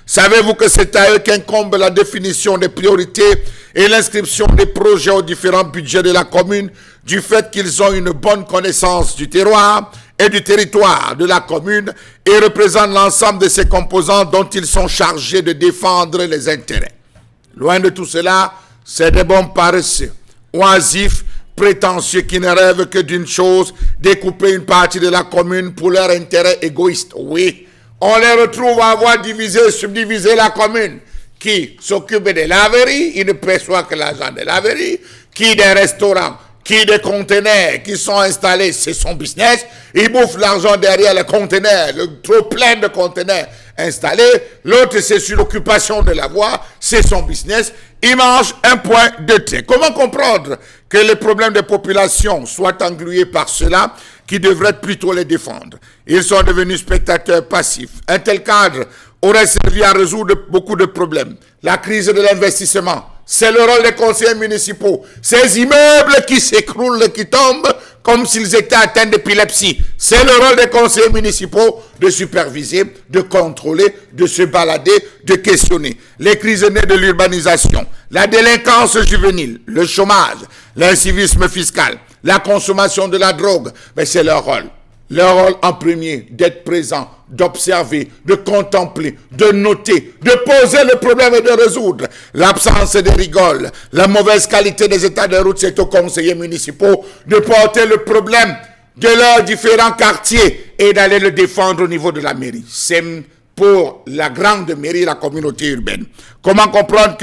Savez-vous que c'est à eux qu'incombe la définition des priorités et l'inscription des projets aux différents budgets de la commune du fait qu'ils ont une bonne connaissance du terroir et du territoire de la commune et représentent l'ensemble de ses composants dont ils sont chargés de défendre les intérêts. Loin de tout cela, c'est des bons paresseux, oisifs, prétentieux qui ne rêvent que d'une chose, découper une partie de la commune pour leur intérêt égoïste. Oui, on les retrouve à avoir divisé et subdivisé la commune. Qui s'occupe des laveries, il ne perçoit que l'argent des laveries. Qui des restaurants, qui des conteneurs qui sont installés, c'est son business. Il bouffe l'argent derrière les conteneurs, le trop plein de conteneurs installés. L'autre, c'est sur l'occupation de la voie, c'est son business. Il mange un point de thé. Comment comprendre que les problèmes de population soient englués par ceux-là qui devraient plutôt les défendre? Ils sont devenus spectateurs passifs. Un tel cadre aurait servi à résoudre beaucoup de problèmes. La crise de l'investissement, c'est le rôle des conseillers municipaux. Ces immeubles qui s'écroulent, qui tombent comme s'ils étaient atteints d'épilepsie. C'est le rôle des conseillers municipaux de superviser, de contrôler, de se balader, de questionner. Les crises nées de l'urbanisation, la délinquance juvénile, le chômage, l'incivisme fiscal, la consommation de la drogue, mais c'est leur rôle. Leur rôle en premier, d'être présent, d'observer, de contempler, de noter, de poser le problème et de résoudre. L'absence des rigoles, la mauvaise qualité des états de route, c'est aux conseillers municipaux de porter le problème de leurs différents quartiers et d'aller le défendre au niveau de la mairie. C'est pour la grande mairie, la communauté urbaine. Comment comprendre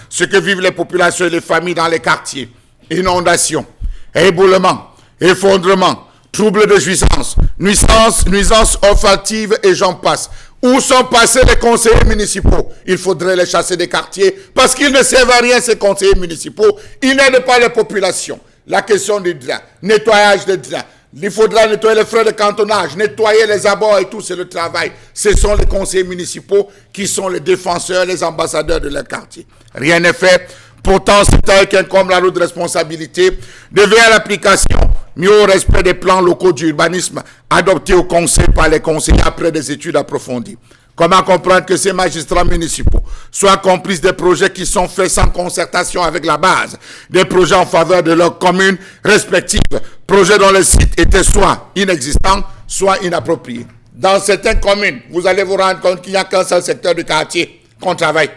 ce que vivent les populations et les familles dans les quartiers? Inondations, éboulements, effondrements, troubles de jouissance, nuisances olfactives et j'en passe. Où sont passés les conseillers municipaux? Il faudrait les chasser des quartiers parce qu'ils ne servent à rien, ces conseillers municipaux. Ils n'aident pas les populations. La question des draps, nettoyage des draps. Il faudra nettoyer les frais de cantonnage, nettoyer les abords et tout, c'est le travail. Ce sont les conseillers municipaux qui sont les défenseurs, les ambassadeurs de leur quartier. Rien n'est fait. Pourtant, c'est à eux qu'incombe la lourde responsabilité de veiller à l'application, mieux au respect des plans locaux d'urbanisme adoptés au conseil par les conseillers après des études approfondies. Comment comprendre que ces magistrats municipaux soient complices des projets qui sont faits sans concertation avec la base, des projets en faveur de leurs communes respectives, projets dont les sites étaient soit inexistants, soit inappropriés. Dans certaines communes, vous allez vous rendre compte qu'il n'y a qu'un seul secteur du quartier qu'on travaille.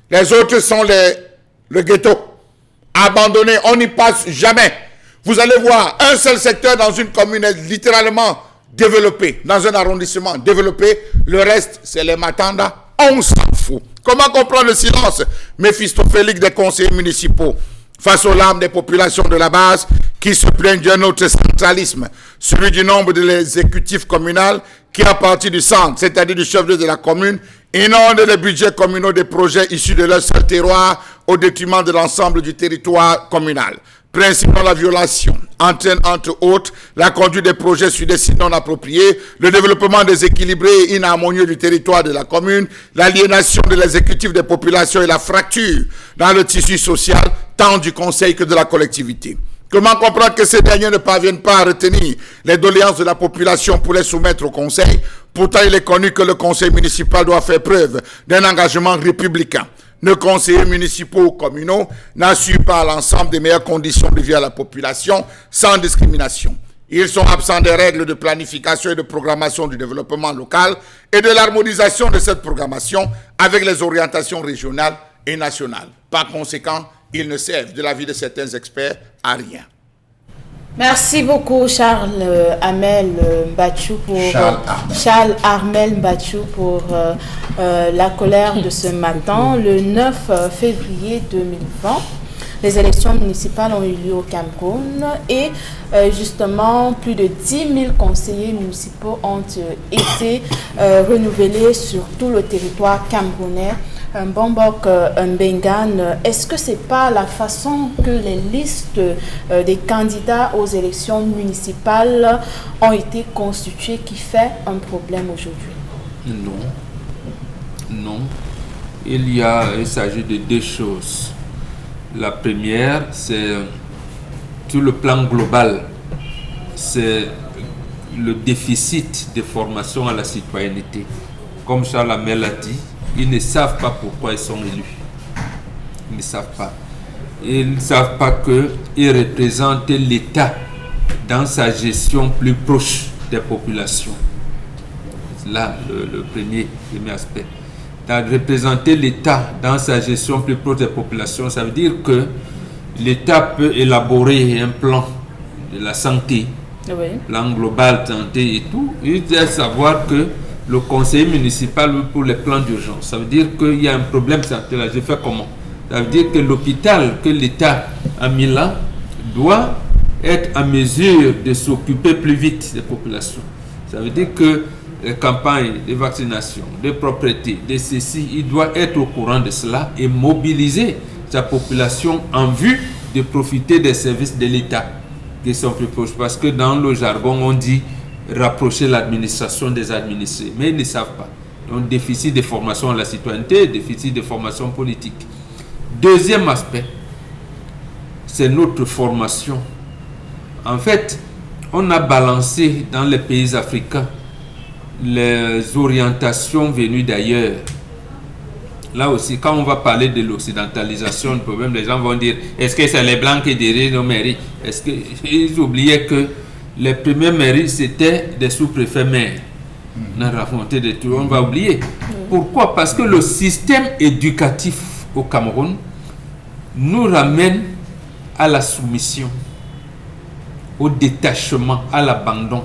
Les autres sont le ghetto, abandonné, on n'y passe jamais. Vous allez voir, un seul secteur dans une commune est littéralement développé, dans un arrondissement développé, le reste, c'est les matanda, on s'en fout. Comment comprendre le silence méphistophélique des conseillers municipaux face aux larmes des populations de la base qui se plaignent d'un autre centralisme, celui du nombre de l'exécutif communal qui, à partir du centre, c'est-à-dire du chef de la commune, inonde les budgets communaux des projets issus de leur seul terroir au détriment de l'ensemble du territoire communal. Principe dont la violation entraîne entre autres la conduite des projets sur des sites non appropriés, le développement déséquilibré et inharmonieux du territoire de la commune, l'aliénation de l'exécutif des populations et la fracture dans le tissu social tant du conseil que de la collectivité. Comment comprendre que ces derniers ne parviennent pas à retenir les doléances de la population pour les soumettre au conseil? Pourtant, il est connu que le conseil municipal doit faire preuve d'un engagement républicain. Nos conseillers municipaux ou communaux n'assurent pas l'ensemble des meilleures conditions de vie à la population sans discrimination. Ils sont absents des règles de planification et de programmation du développement local et de l'harmonisation de cette programmation avec les orientations régionales et nationales. Par conséquent, ils ne servent, de l'avis de certains experts, à rien. Merci beaucoup Charles Armel Mbachou pour la colère de ce matin, le 9 février 2020. Les élections municipales ont eu lieu au Cameroun et justement plus de 10 000 conseillers municipaux ont été renouvelés sur tout le territoire camerounais. Bombok Mbengan, est-ce que ce n'est pas la façon que les listes des candidats aux élections municipales ont été constituées qui fait un problème aujourd'hui? Non. Il s'agit de deux choses. La première, c'est sur le plan global, c'est le déficit de formation à la citoyenneté. Comme Charles Armel a dit, ils ne savent pas pourquoi ils sont élus. Ils ne savent pas. Ils ne savent pas qu'ils représentent l'État dans sa gestion plus proche des populations. C'est là le premier aspect. Représenter l'État dans sa gestion plus proche des populations, ça veut dire que l'État peut élaborer un plan de la santé, plan global de santé et tout. Il doit savoir que le conseiller municipal pour les plans d'urgence, ça veut dire qu'il y a un problème santé là, je fais comment? Ça veut dire que l'hôpital que l'État a mis là doit être en mesure de s'occuper plus vite des populations. Ça veut dire que les campagnes de vaccination, de propreté, de ceci, il doit être au courant de cela et mobiliser sa population en vue de profiter des services de l'État qui sont plus proches. Parce que dans le jargon, on dit rapprocher l'administration des administrés, mais ils ne savent pas. Donc, déficit de formation à la citoyenneté, déficit de formation politique. Deuxième aspect, c'est notre formation. En fait, on a balancé dans les pays africains les orientations venues d'ailleurs. Là aussi, quand on va parler de l'occidentalisation, le problème, les gens vont dire, est-ce que c'est les Blancs qui dirigent nos mairies? Est-ce qu'ils oubliaient que les premières mairies, c'était des sous-préfets maires. On a raconté des trucs, on va oublier. Pourquoi? Parce que le système éducatif au Cameroun nous ramène à la soumission, au détachement, à l'abandon.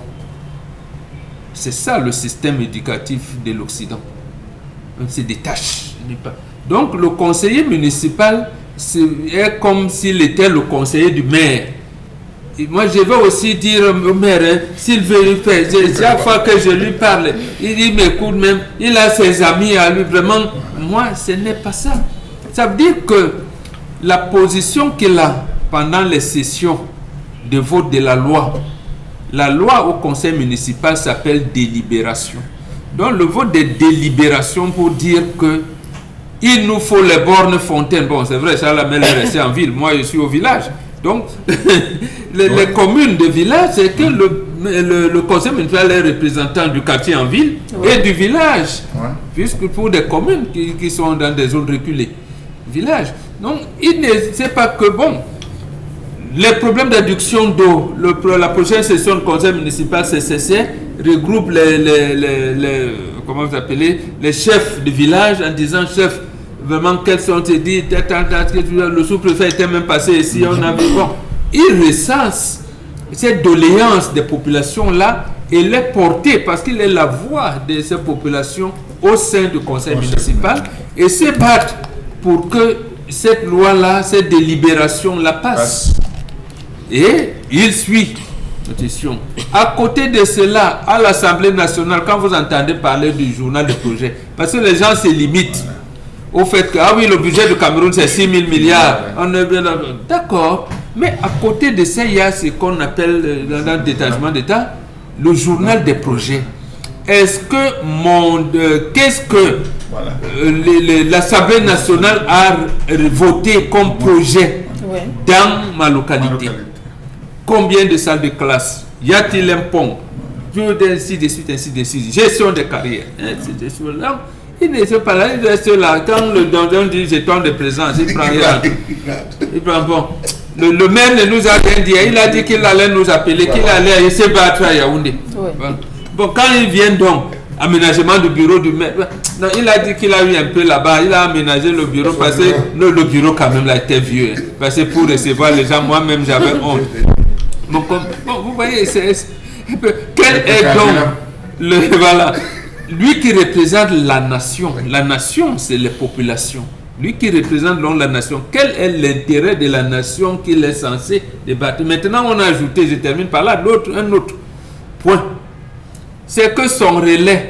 C'est ça le système éducatif de l'Occident. On se détache. Donc le conseiller municipal est comme s'il était le conseiller du maire. Et moi je veux aussi dire au maire, hein, s'il veut faire, chaque fois que je lui parle, il m'écoute même, il a ses amis à lui, vraiment, moi ce n'est pas ça. Ça veut dire que la position qu'il a pendant les sessions de vote de la loi au conseil municipal s'appelle délibération. Donc le vote de délibération pour dire que il nous faut les bornes fontaines. Bon, c'est vrai, ça la mère est restée en ville. Moi, je suis au village. Donc, les communes de village, c'est que le conseil municipal est représentant du quartier en ville et du village. Puisque pour des communes qui sont dans des zones reculées. Village. Donc, il ne sait pas que, bon, les problèmes d'adduction d'eau, la prochaine session du conseil municipal CCC regroupe comment vous appelez, les chefs de village en disant, chef, vraiment, quels sont tes dit, le sous-préfet était même passé ici, on a vu, bon, il recense cette doléance des populations-là et les porter parce qu'il est la voix de ces populations au sein du conseil municipal et se battre pour que cette loi-là, cette délibération-là passe. Et il suit. Attention. À côté de cela, à l'Assemblée nationale, quand vous entendez parler du journal de projet, parce que les gens se limitent au fait que, ah oui, le budget du Cameroun, c'est 6 000 milliards. On est bien d'accord. Mais à côté de ça, il y a ce qu'on appelle, dans le détachement d'État, le journal des projets. Est-ce que qu'est-ce que l'Assemblée nationale a voté comme projet dans ma localité? Combien de salles de classe? Y a-t-il un pont? Ainsi de suite, ainsi de suite. Gestion des carrières. Là, il ne sait pas là, il reste là. Quand le donjon dit jeton de présence, il prend rien. Il prend bon. Le maire ne nous a rien dit. Il a dit qu'il allait nous appeler, qu'il allait se battre à Yaoundé. Bon, quand il vient donc, aménagement du bureau du maire, non, il a dit qu'il a eu un peu là-bas, il a aménagé le bureau parce que le bureau quand même là était vieux. Parce que pour recevoir les gens, moi-même j'avais honte. Bon, vous voyez, quel est donc voilà, lui qui représente la nation. La nation, c'est les populations. Lui qui représente donc la nation. Quel est l'intérêt de la nation qu'il est censé débattre? Maintenant, on a ajouté, je termine par là, un autre point. C'est que son relais,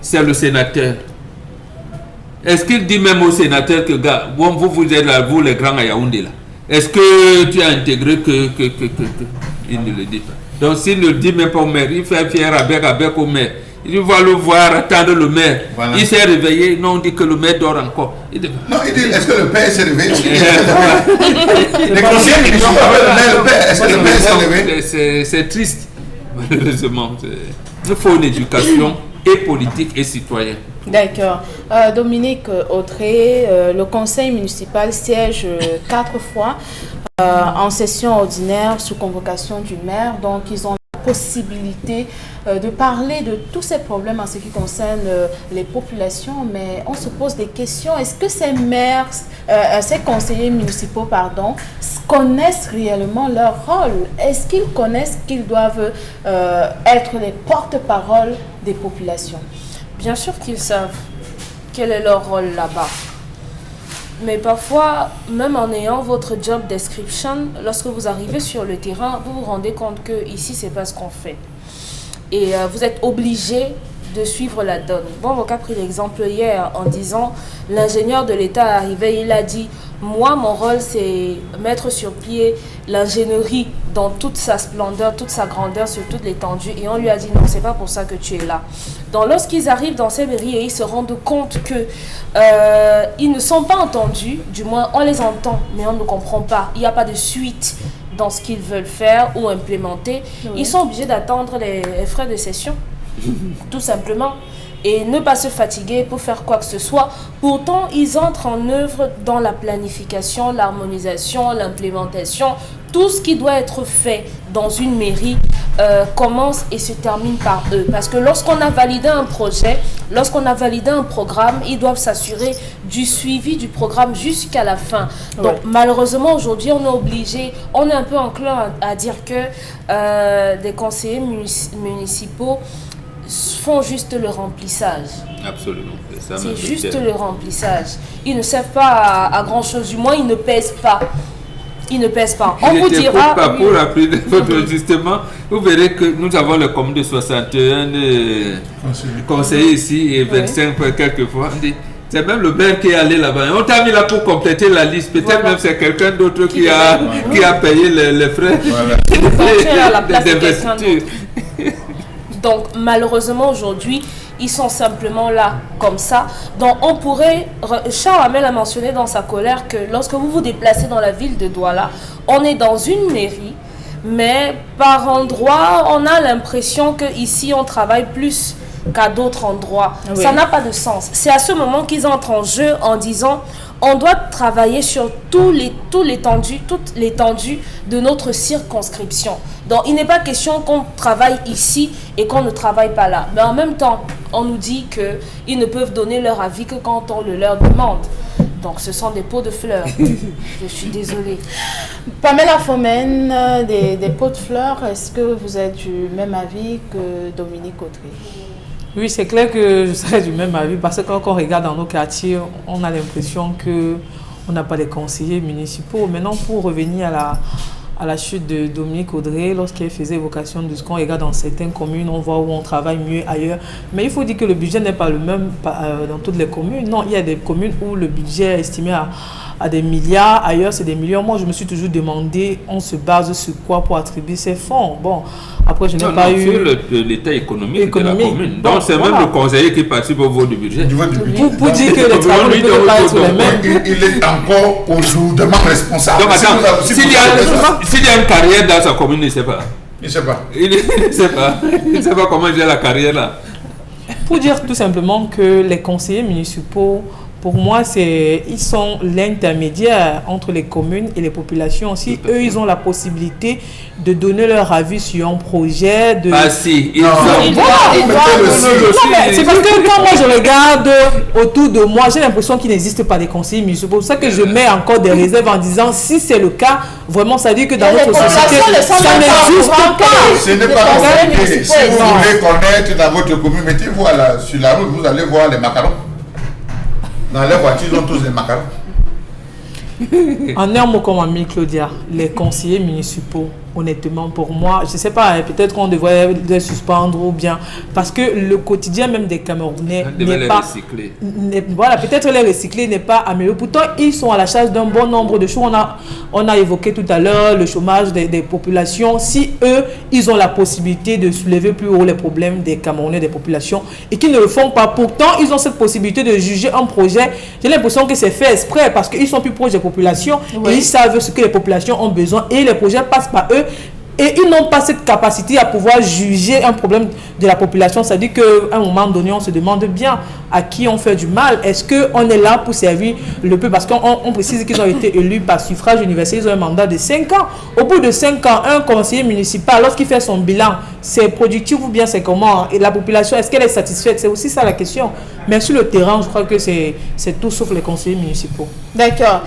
c'est le sénateur. Est-ce qu'il dit même au sénateur que, gars, bon, vous êtes là, vous les grands à Yaoundé là? Est-ce que tu as intégré que il ne le dit pas? Donc s'il ne le dit même pas au maire, il fait fier avec au maire. Il va le voir, attendre le maire. Voilà. Il s'est réveillé, non, on dit que le maire dort encore. Non, il dit, est-ce que le père s'est réveillé? Les conseillers municipaux, le père, est-ce que le père s'est réveillé? C'est triste, malheureusement. Il faut une éducation et politique et citoyenne. D'accord. Dominique Autré, le conseil municipal siège 4 fois en session ordinaire sous convocation du maire. Donc, ils ont la possibilité de parler de tous ces problèmes en ce qui concerne les populations. Mais on se pose des questions. Est-ce que ces maires, ces conseillers municipaux, connaissent réellement leur rôle? Est-ce qu'ils connaissent qu'ils doivent être les porte-parole des populations? Bien sûr qu'ils savent quel est leur rôle là-bas. Mais parfois, même en ayant votre job description, lorsque vous arrivez sur le terrain, vous vous rendez compte que ici, c'est pas ce qu'on fait. Et vous êtes obligé de suivre la donne. Bon, on a pris l'exemple hier en disant, l'ingénieur de l'État est arrivé, il a dit, moi, mon rôle, c'est mettre sur pied l'ingénierie dans toute sa splendeur, toute sa grandeur, sur toute l'étendue. Et on lui a dit, non, c'est pas pour ça que tu es là. Donc, lorsqu'ils arrivent dans ces mairies et ils se rendent compte que ils ne sont pas entendus, du moins, on les entend, mais on ne comprend pas. Il n'y a pas de suite dans ce qu'ils veulent faire ou implémenter. Oui. Ils sont obligés d'attendre les frais de session, tout simplement. et ne pas se fatiguer pour faire quoi que ce soit. Pourtant, ils entrent en œuvre dans la planification, l'harmonisation, l'implémentation. Tout ce qui doit être fait dans une mairie commence et se termine par eux. Parce que lorsqu'on a validé un projet, lorsqu'on a validé un programme, ils doivent s'assurer du suivi du programme jusqu'à la fin. Donc malheureusement, aujourd'hui, on est obligé, on est un peu enclin à dire que des conseillers municipaux font juste le remplissage. Absolument. C'est juste le remplissage. Ils ne servent pas à grand chose, du moins ils ne pèsent pas. Ils ne pèsent pas. On vous dira... Pour rappeler votre justement, vous verrez que nous avons le commun de 61 conseillers ici et 25 quelquefois. C'est même le maire qui est allé là-bas. On t'a mis là pour compléter la liste. Peut-être même c'est quelqu'un d'autre qui a payé les frais d'investiture. Donc malheureusement aujourd'hui, ils sont simplement là, comme ça. Donc on pourrait... Charles Hamel a mentionné dans sa colère que lorsque vous vous déplacez dans la ville de Douala, on est dans une mairie, mais par endroits, on a l'impression qu'ici, on travaille plus qu'à d'autres endroits. Oui. Ça n'a pas de sens. C'est à ce moment qu'ils entrent en jeu en disant... On doit travailler sur toute l'étendue de notre circonscription. Donc, il n'est pas question qu'on travaille ici et qu'on ne travaille pas là. Mais en même temps, on nous dit qu'ils ne peuvent donner leur avis que quand on le leur demande. Donc, ce sont des pots de fleurs. Je suis désolée. Pamela Fomen, des pots de fleurs, est-ce que vous êtes du même avis que Dominique Audrey? Oui, c'est clair que je serais du même avis parce que quand on regarde dans nos quartiers, on a l'impression qu'on n'a pas de conseillers municipaux. Maintenant, pour revenir à la chute de Dominique Audrey, lorsqu'elle faisait évocation de ce qu'on regarde dans certaines communes, on voit où on travaille mieux ailleurs. Mais il faut dire que le budget n'est pas le même dans toutes les communes. Non, il y a des communes où le budget est estimé à des milliards, ailleurs c'est des millions. Moi, je me suis toujours demandé, on se base sur quoi pour attribuer ces fonds. Bon, après, je n'ai pas eu... sur l'état économique de la commune. Donc, c'est même le conseiller qui participe au vote du budget. Pour dire que les travaux ne peuvent pas être les mêmes. Il est encore aujourd'hui responsable. Donc, attends, s'il y a une carrière dans sa commune, il ne sait pas. Il ne sait pas. Il ne sait pas. Il ne sait pas comment gérer la carrière là. Pour dire tout simplement que les conseillers municipaux, pour moi, ils sont l'intermédiaire entre les communes et les populations. Si eux, ils ont la possibilité de donner leur avis sur un projet. Ah si, ils c'est parce que quand moi je regarde autour de moi, j'ai l'impression qu'il n'existe pas de conseillers municipaux. C'est pour ça que je mets encore des réserves en disant si c'est le cas, vraiment, ça dit que dans notre société, ça n'existe pas. Ce n'est pas compliqué. Si vous voulez connaître dans votre commune, mettez-vous sur la route, vous allez voir les macarons. Dans les voitures, ils ont tous les macarons. En un mot comme ami Claudia, les conseillers municipaux, honnêtement, pour moi, je ne sais pas, peut-être qu'on devrait les suspendre ou bien, parce que le quotidien même des Camerounais n'est pas... Voilà, peut-être les recycler n'est pas amélioré. Pourtant, ils sont à la charge d'un bon nombre de choses. On a évoqué tout à l'heure le chômage des populations. Si eux, ils ont la possibilité de soulever plus haut les problèmes des Camerounais, des populations, et qu'ils ne le font pas, pourtant, ils ont cette possibilité de juger un projet. J'ai l'impression que c'est fait exprès, parce qu'ils sont plus proches des populations, et ils savent ce que les populations ont besoin, et les projets passent par eux. Et ils n'ont pas cette capacité à pouvoir juger un problème de la population. C'est-à-dire qu'à un moment donné, on se demande bien à qui on fait du mal. Est-ce qu'on est là pour servir le peuple? Parce qu'on précise qu'ils ont été élus par suffrage universel. Ils ont un mandat de 5 ans. Au bout de 5 ans, un conseiller municipal, lorsqu'il fait son bilan, c'est productif ou bien c'est comment? Et la population, est-ce qu'elle est satisfaite? C'est aussi ça la question. Mais sur le terrain, je crois que c'est tout sauf les conseillers municipaux. D'accord.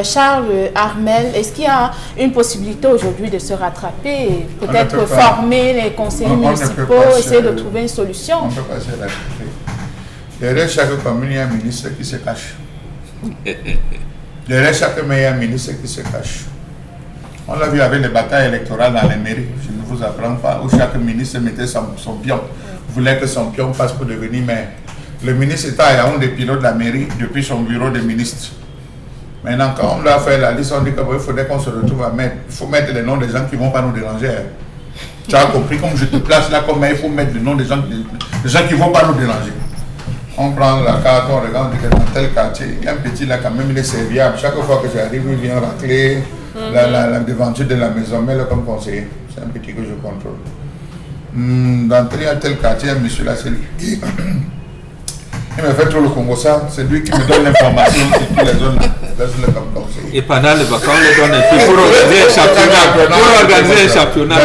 Charles Hamel, est-ce qu'il y a une possibilité aujourd'hui de se rattraper et peut-être former les conseillers municipaux, essayer de trouver une solution? On ne peut pas se rattraper. Derrière chaque commune, il y a un ministre qui se cache. Derrière chaque maire, il y a un ministre qui se cache. On l'a vu avec les batailles électorales dans les mairies. Je ne vous apprends pas, où chaque ministre mettait son pion. Voulait que son pion passe pour devenir maire. Le ministre était à Yaoundé, pilote de la mairie, depuis son bureau de ministre. Maintenant, quand on doit faire la liste, on dit qu'il faudrait qu'on se retrouve à mettre. Il faut mettre les noms des gens qui ne vont pas nous déranger. Tu as compris, comme je te place là, comme il faut mettre le nom des gens qui ne vont pas nous déranger. On prend la carte, on regarde, on dit que dans tel quartier, il y a un petit là quand même, il est serviable. Chaque fois que j'arrive, il vient racler la devanture de la maison, mais là comme conseiller. C'est un petit que je contrôle. Dans tel quartier, un monsieur là, c'est lui. Il me fait trop le Congo, ça. C'est lui qui me donne l'information sur toutes les zones là. Laisse-le comme conseiller. Et pendant les vacances, on les donne un peu pour organiser un championnat. Pour organiser un championnat.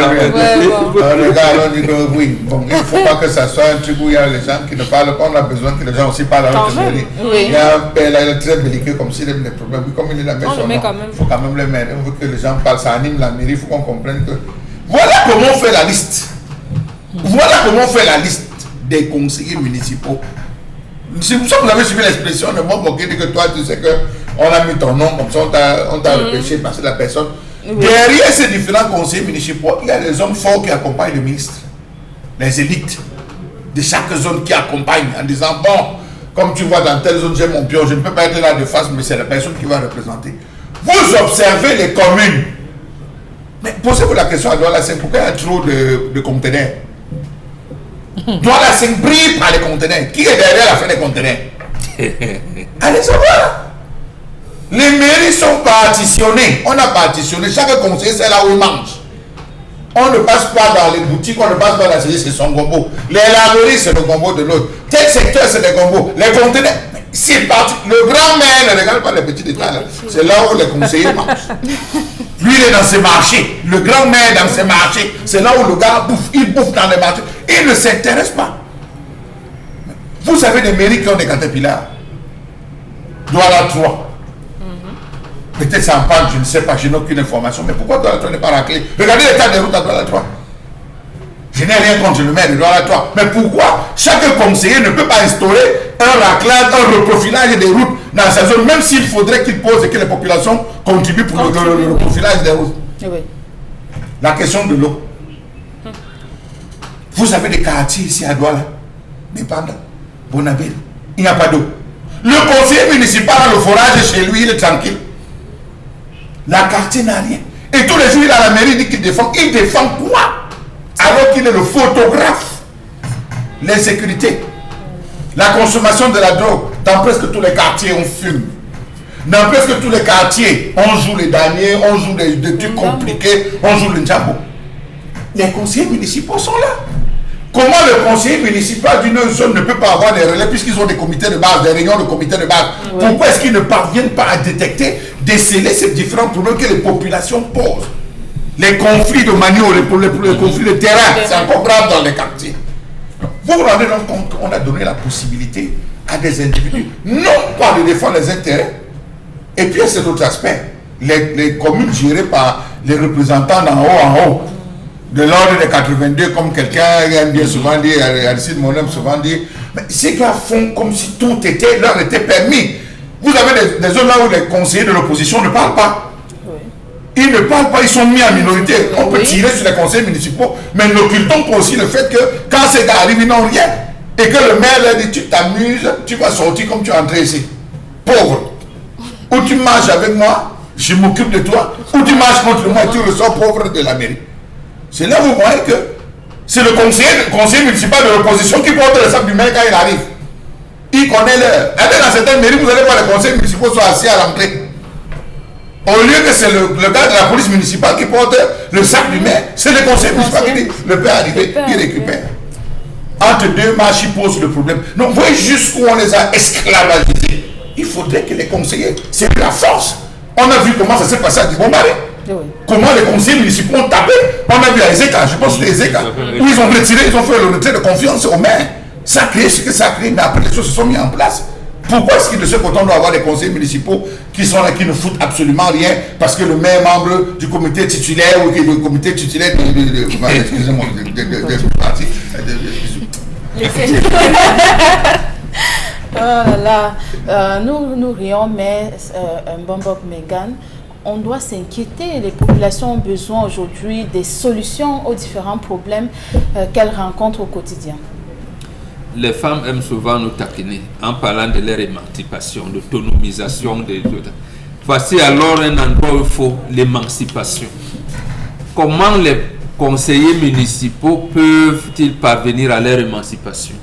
Le gars, on dit que oui. Bon, il ne faut pas que ça soit un truc où il y a les gens qui ne parlent pas. On a besoin que les gens aussi parlent avec le mairie. Il y a un père là, il est très belliqueux, comme s'il avait des problèmes. Comme il est la même chose. Il faut quand même le mettre. On veut que les gens parlent. Ça anime la mairie. Il faut qu'on comprenne que. Voilà comment on fait la liste. Voilà comment on fait la liste des conseillers municipaux. C'est pour ça que vous avez suivi l'expression de moi qui dit que toi tu sais qu'on a mis ton nom comme ça, on t'a repêché parce que la personne. Derrière ces différents conseillers municipaux, il y a des hommes forts qui accompagnent le ministre, les élites de chaque zone qui accompagnent en disant bon, comme tu vois dans telle zone j'ai mon pion, je ne peux pas être là de face, mais c'est la personne qui va représenter. Vous observez les communes. Mais posez-vous la question à Douala 5, pourquoi il y a trop de conteneurs? Douala 5 brille par les conteneurs. Qui est derrière la fin des conteneurs? Allez savoir. Les mairies sont partitionnées. On a partitionné. Chaque conseiller, c'est là où il mange. On ne passe pas dans les boutiques, on ne passe pas dans la série, c'est son gombo. Les laveries, c'est le gombo de l'autre. Tel secteur, c'est les gombos. Les conteneurs, c'est parti. Le grand-mère ne regarde pas les petits détails. C'est là où les conseillers mangent. Lui, il est dans ses marchés. Le grand-mère dans ses marchés. C'est là où le gars bouffe. Il bouffe dans les marchés. Il ne s'intéresse pas. Vous avez des mairies qui ont des caterpillars. Douala 3. Peut-être ça en parle, je ne sais pas, je n'ai aucune information. Mais pourquoi Douala 3 n'est pas raclé? Regardez l'état des routes à Douala 3. Je n'ai rien contre le maire de Douala 3. Mais pourquoi chaque conseiller ne peut pas instaurer un raclage, un reprofilage des routes dans sa zone, même s'il faudrait qu'il pose et que les populations contribuent pour le reprofilage des routes? Oui. La question de l'eau. Vous avez des quartiers ici à Douala, Bépanda, Bonabel, il n'y a pas d'eau. Le conseiller municipal a le forage chez lui, il est tranquille. La quartier n'a rien. Et tous les jours, il a la mairie dit qu'il défend. Il défend quoi? Alors qu'il est le photographe. L'insécurité. La consommation de la drogue. Dans presque tous les quartiers, on fume. Dans presque tous les quartiers, on joue les damiers, on joue des trucs compliqués, on joue le njambo. Les conseillers municipaux sont là. Comment le conseiller municipal d'une zone ne peut pas avoir des relais puisqu'ils ont des comités de base, des réunions de comités de base? Oui. Pourquoi est-ce qu'ils ne parviennent pas à détecter, déceler ces différents problèmes que les populations posent? Les conflits de manioc, les conflits de terrain, c'est encore grave dans les quartiers. Vous vous rendez donc compte qu'on a donné la possibilité à des individus, non pas de défendre les intérêts, et puis il y a cet autre aspect, les communes gérées par les représentants d'en haut en haut, de l'ordre des 82, comme quelqu'un aime bien souvent dire, Aristide Monem souvent dire, mais ces gars font comme si tout leur était permis. Vous avez des zones là où les conseillers de l'opposition ne parlent pas. Oui. Ils ne parlent pas, ils sont mis en minorité. On peut tirer sur les conseillers municipaux, mais n'occultons pas aussi le fait que quand ces gars arrivent, ils n'ont rien. Et que le maire leur dit, tu t'amuses, tu vas sortir comme tu es entré ici. Pauvre. Ou tu marches avec moi, je m'occupe de toi, ou tu marches contre moi et tu ressors pauvre de la mairie. C'est là où vous voyez que c'est le conseiller municipal de l'opposition qui porte le sac du maire quand il arrive. Il connaît l'heure. Allez dans certaines mairies, vous allez voir les conseillers municipaux sont assis à l'entrée. Au lieu que c'est le gars de la police municipale qui porte le sac du maire, c'est le conseiller municipal qui dit le père est arrivé, il récupère. Entre deux marches, il pose le problème. Donc vous voyez jusqu'où on les a esclavagisés. Il faudrait que les conseillers, c'est de la force. On a vu comment ça s'est passé à Dibombaré. Oui. Comment les conseillers municipaux ont tapé. On a vu à Ezeka, je pense que c'était Ezeka, où ils ont retiré, ils ont fait le retrait de confiance au maire. Ça a créé ce que ça a créé, mais après les choses se sont mises en place. Pourquoi est-ce qu'il de ce côté on doit avoir des conseillers municipaux qui sont là, qui ne foutent absolument rien parce que le maire membre du comité titulaire ou du comité titulaire excusez-moi, parti. Oh là là, nous rions, mais Mbombok Megan, on doit s'inquiéter. Les populations ont besoin aujourd'hui des solutions aux différents problèmes qu'elles rencontrent au quotidien. Les femmes aiment souvent nous taquiner en parlant de leur émancipation, l'autonomisation des autres. Voici alors un endroit où il faut l'émancipation. Comment les conseillers municipaux peuvent-ils parvenir à leur émancipation?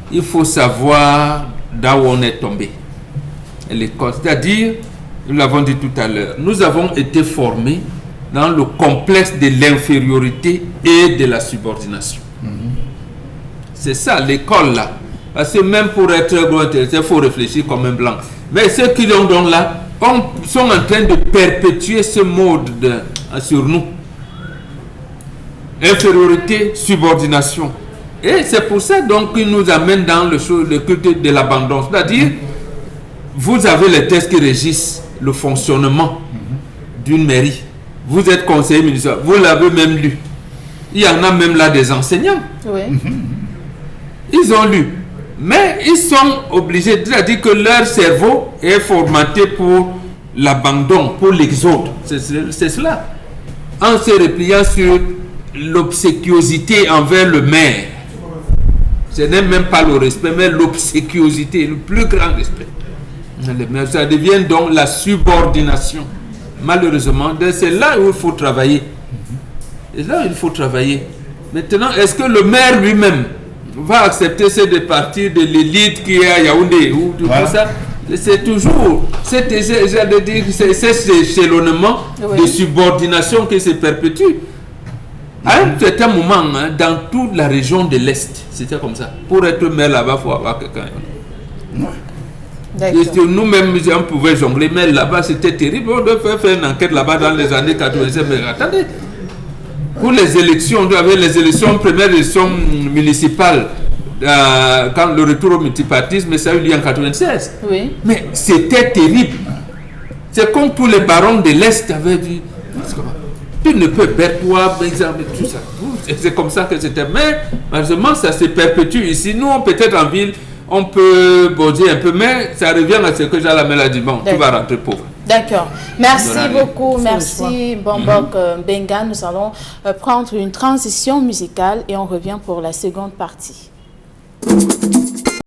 Il faut savoir d'où on est tombé. C'est-à-dire, nous l'avons dit tout à l'heure, nous avons été formés dans le complexe de l'infériorité et de la subordination. C'est ça, l'école là. Parce que même pour être gros intellectuel, il faut réfléchir comme un blanc. Mais ceux qui l'ont donc là sont en train de perpétuer ce mode sur nous. Infériorité, subordination. Et c'est pour ça donc qu'ils nous amènent dans le culte de l'abandon. C'est-à-dire, vous avez les textes qui régissent le fonctionnement d'une mairie. Vous êtes conseiller municipal, vous l'avez même lu. Il y en a même là des enseignants. Oui. Ils ont lu. Mais ils sont obligés, c'est-à-dire que leur cerveau est formaté pour l'abandon, pour l'exode. C'est cela. En se repliant sur l'obséquiosité envers le maire. Ce n'est même pas le respect, mais l'obséquiosité, le plus grand respect. Ça devient donc la subordination. Malheureusement, c'est là où il faut travailler. Et là, il faut travailler. Maintenant, est-ce que le maire lui-même va accepter de partir de l'élite qui est à Yaoundé ou tout ça? C'est toujours cet échelonnement de subordination qui se perpétue. À un certain moment, dans toute la région de l'Est, c'était comme ça. Pour être maire là-bas, il faut avoir quelqu'un. Nous-mêmes, on pouvait jongler, mais là-bas, c'était terrible. On devait faire une enquête là-bas dans les années 80. Mais attendez, pour les élections, on avait les élections, première élection municipale, quand le retour au multipartisme, ça a eu lieu en 96. Oui. Mais c'était terrible. C'est comme tous les barons de l'Est avaient dit. Tu ne peux pas toi, exemple, tout ça. C'est comme ça que c'était. Mais malheureusement, ça se perpétue ici. Nous, peut-être en ville, on peut baudir un peu, mais ça revient à ce que Jalamel a dit. Bon, tu vas rentrer pauvre. D'accord. Merci beaucoup. Merci, Bombok Mbenga. Nous allons prendre une transition musicale et on revient pour la seconde partie.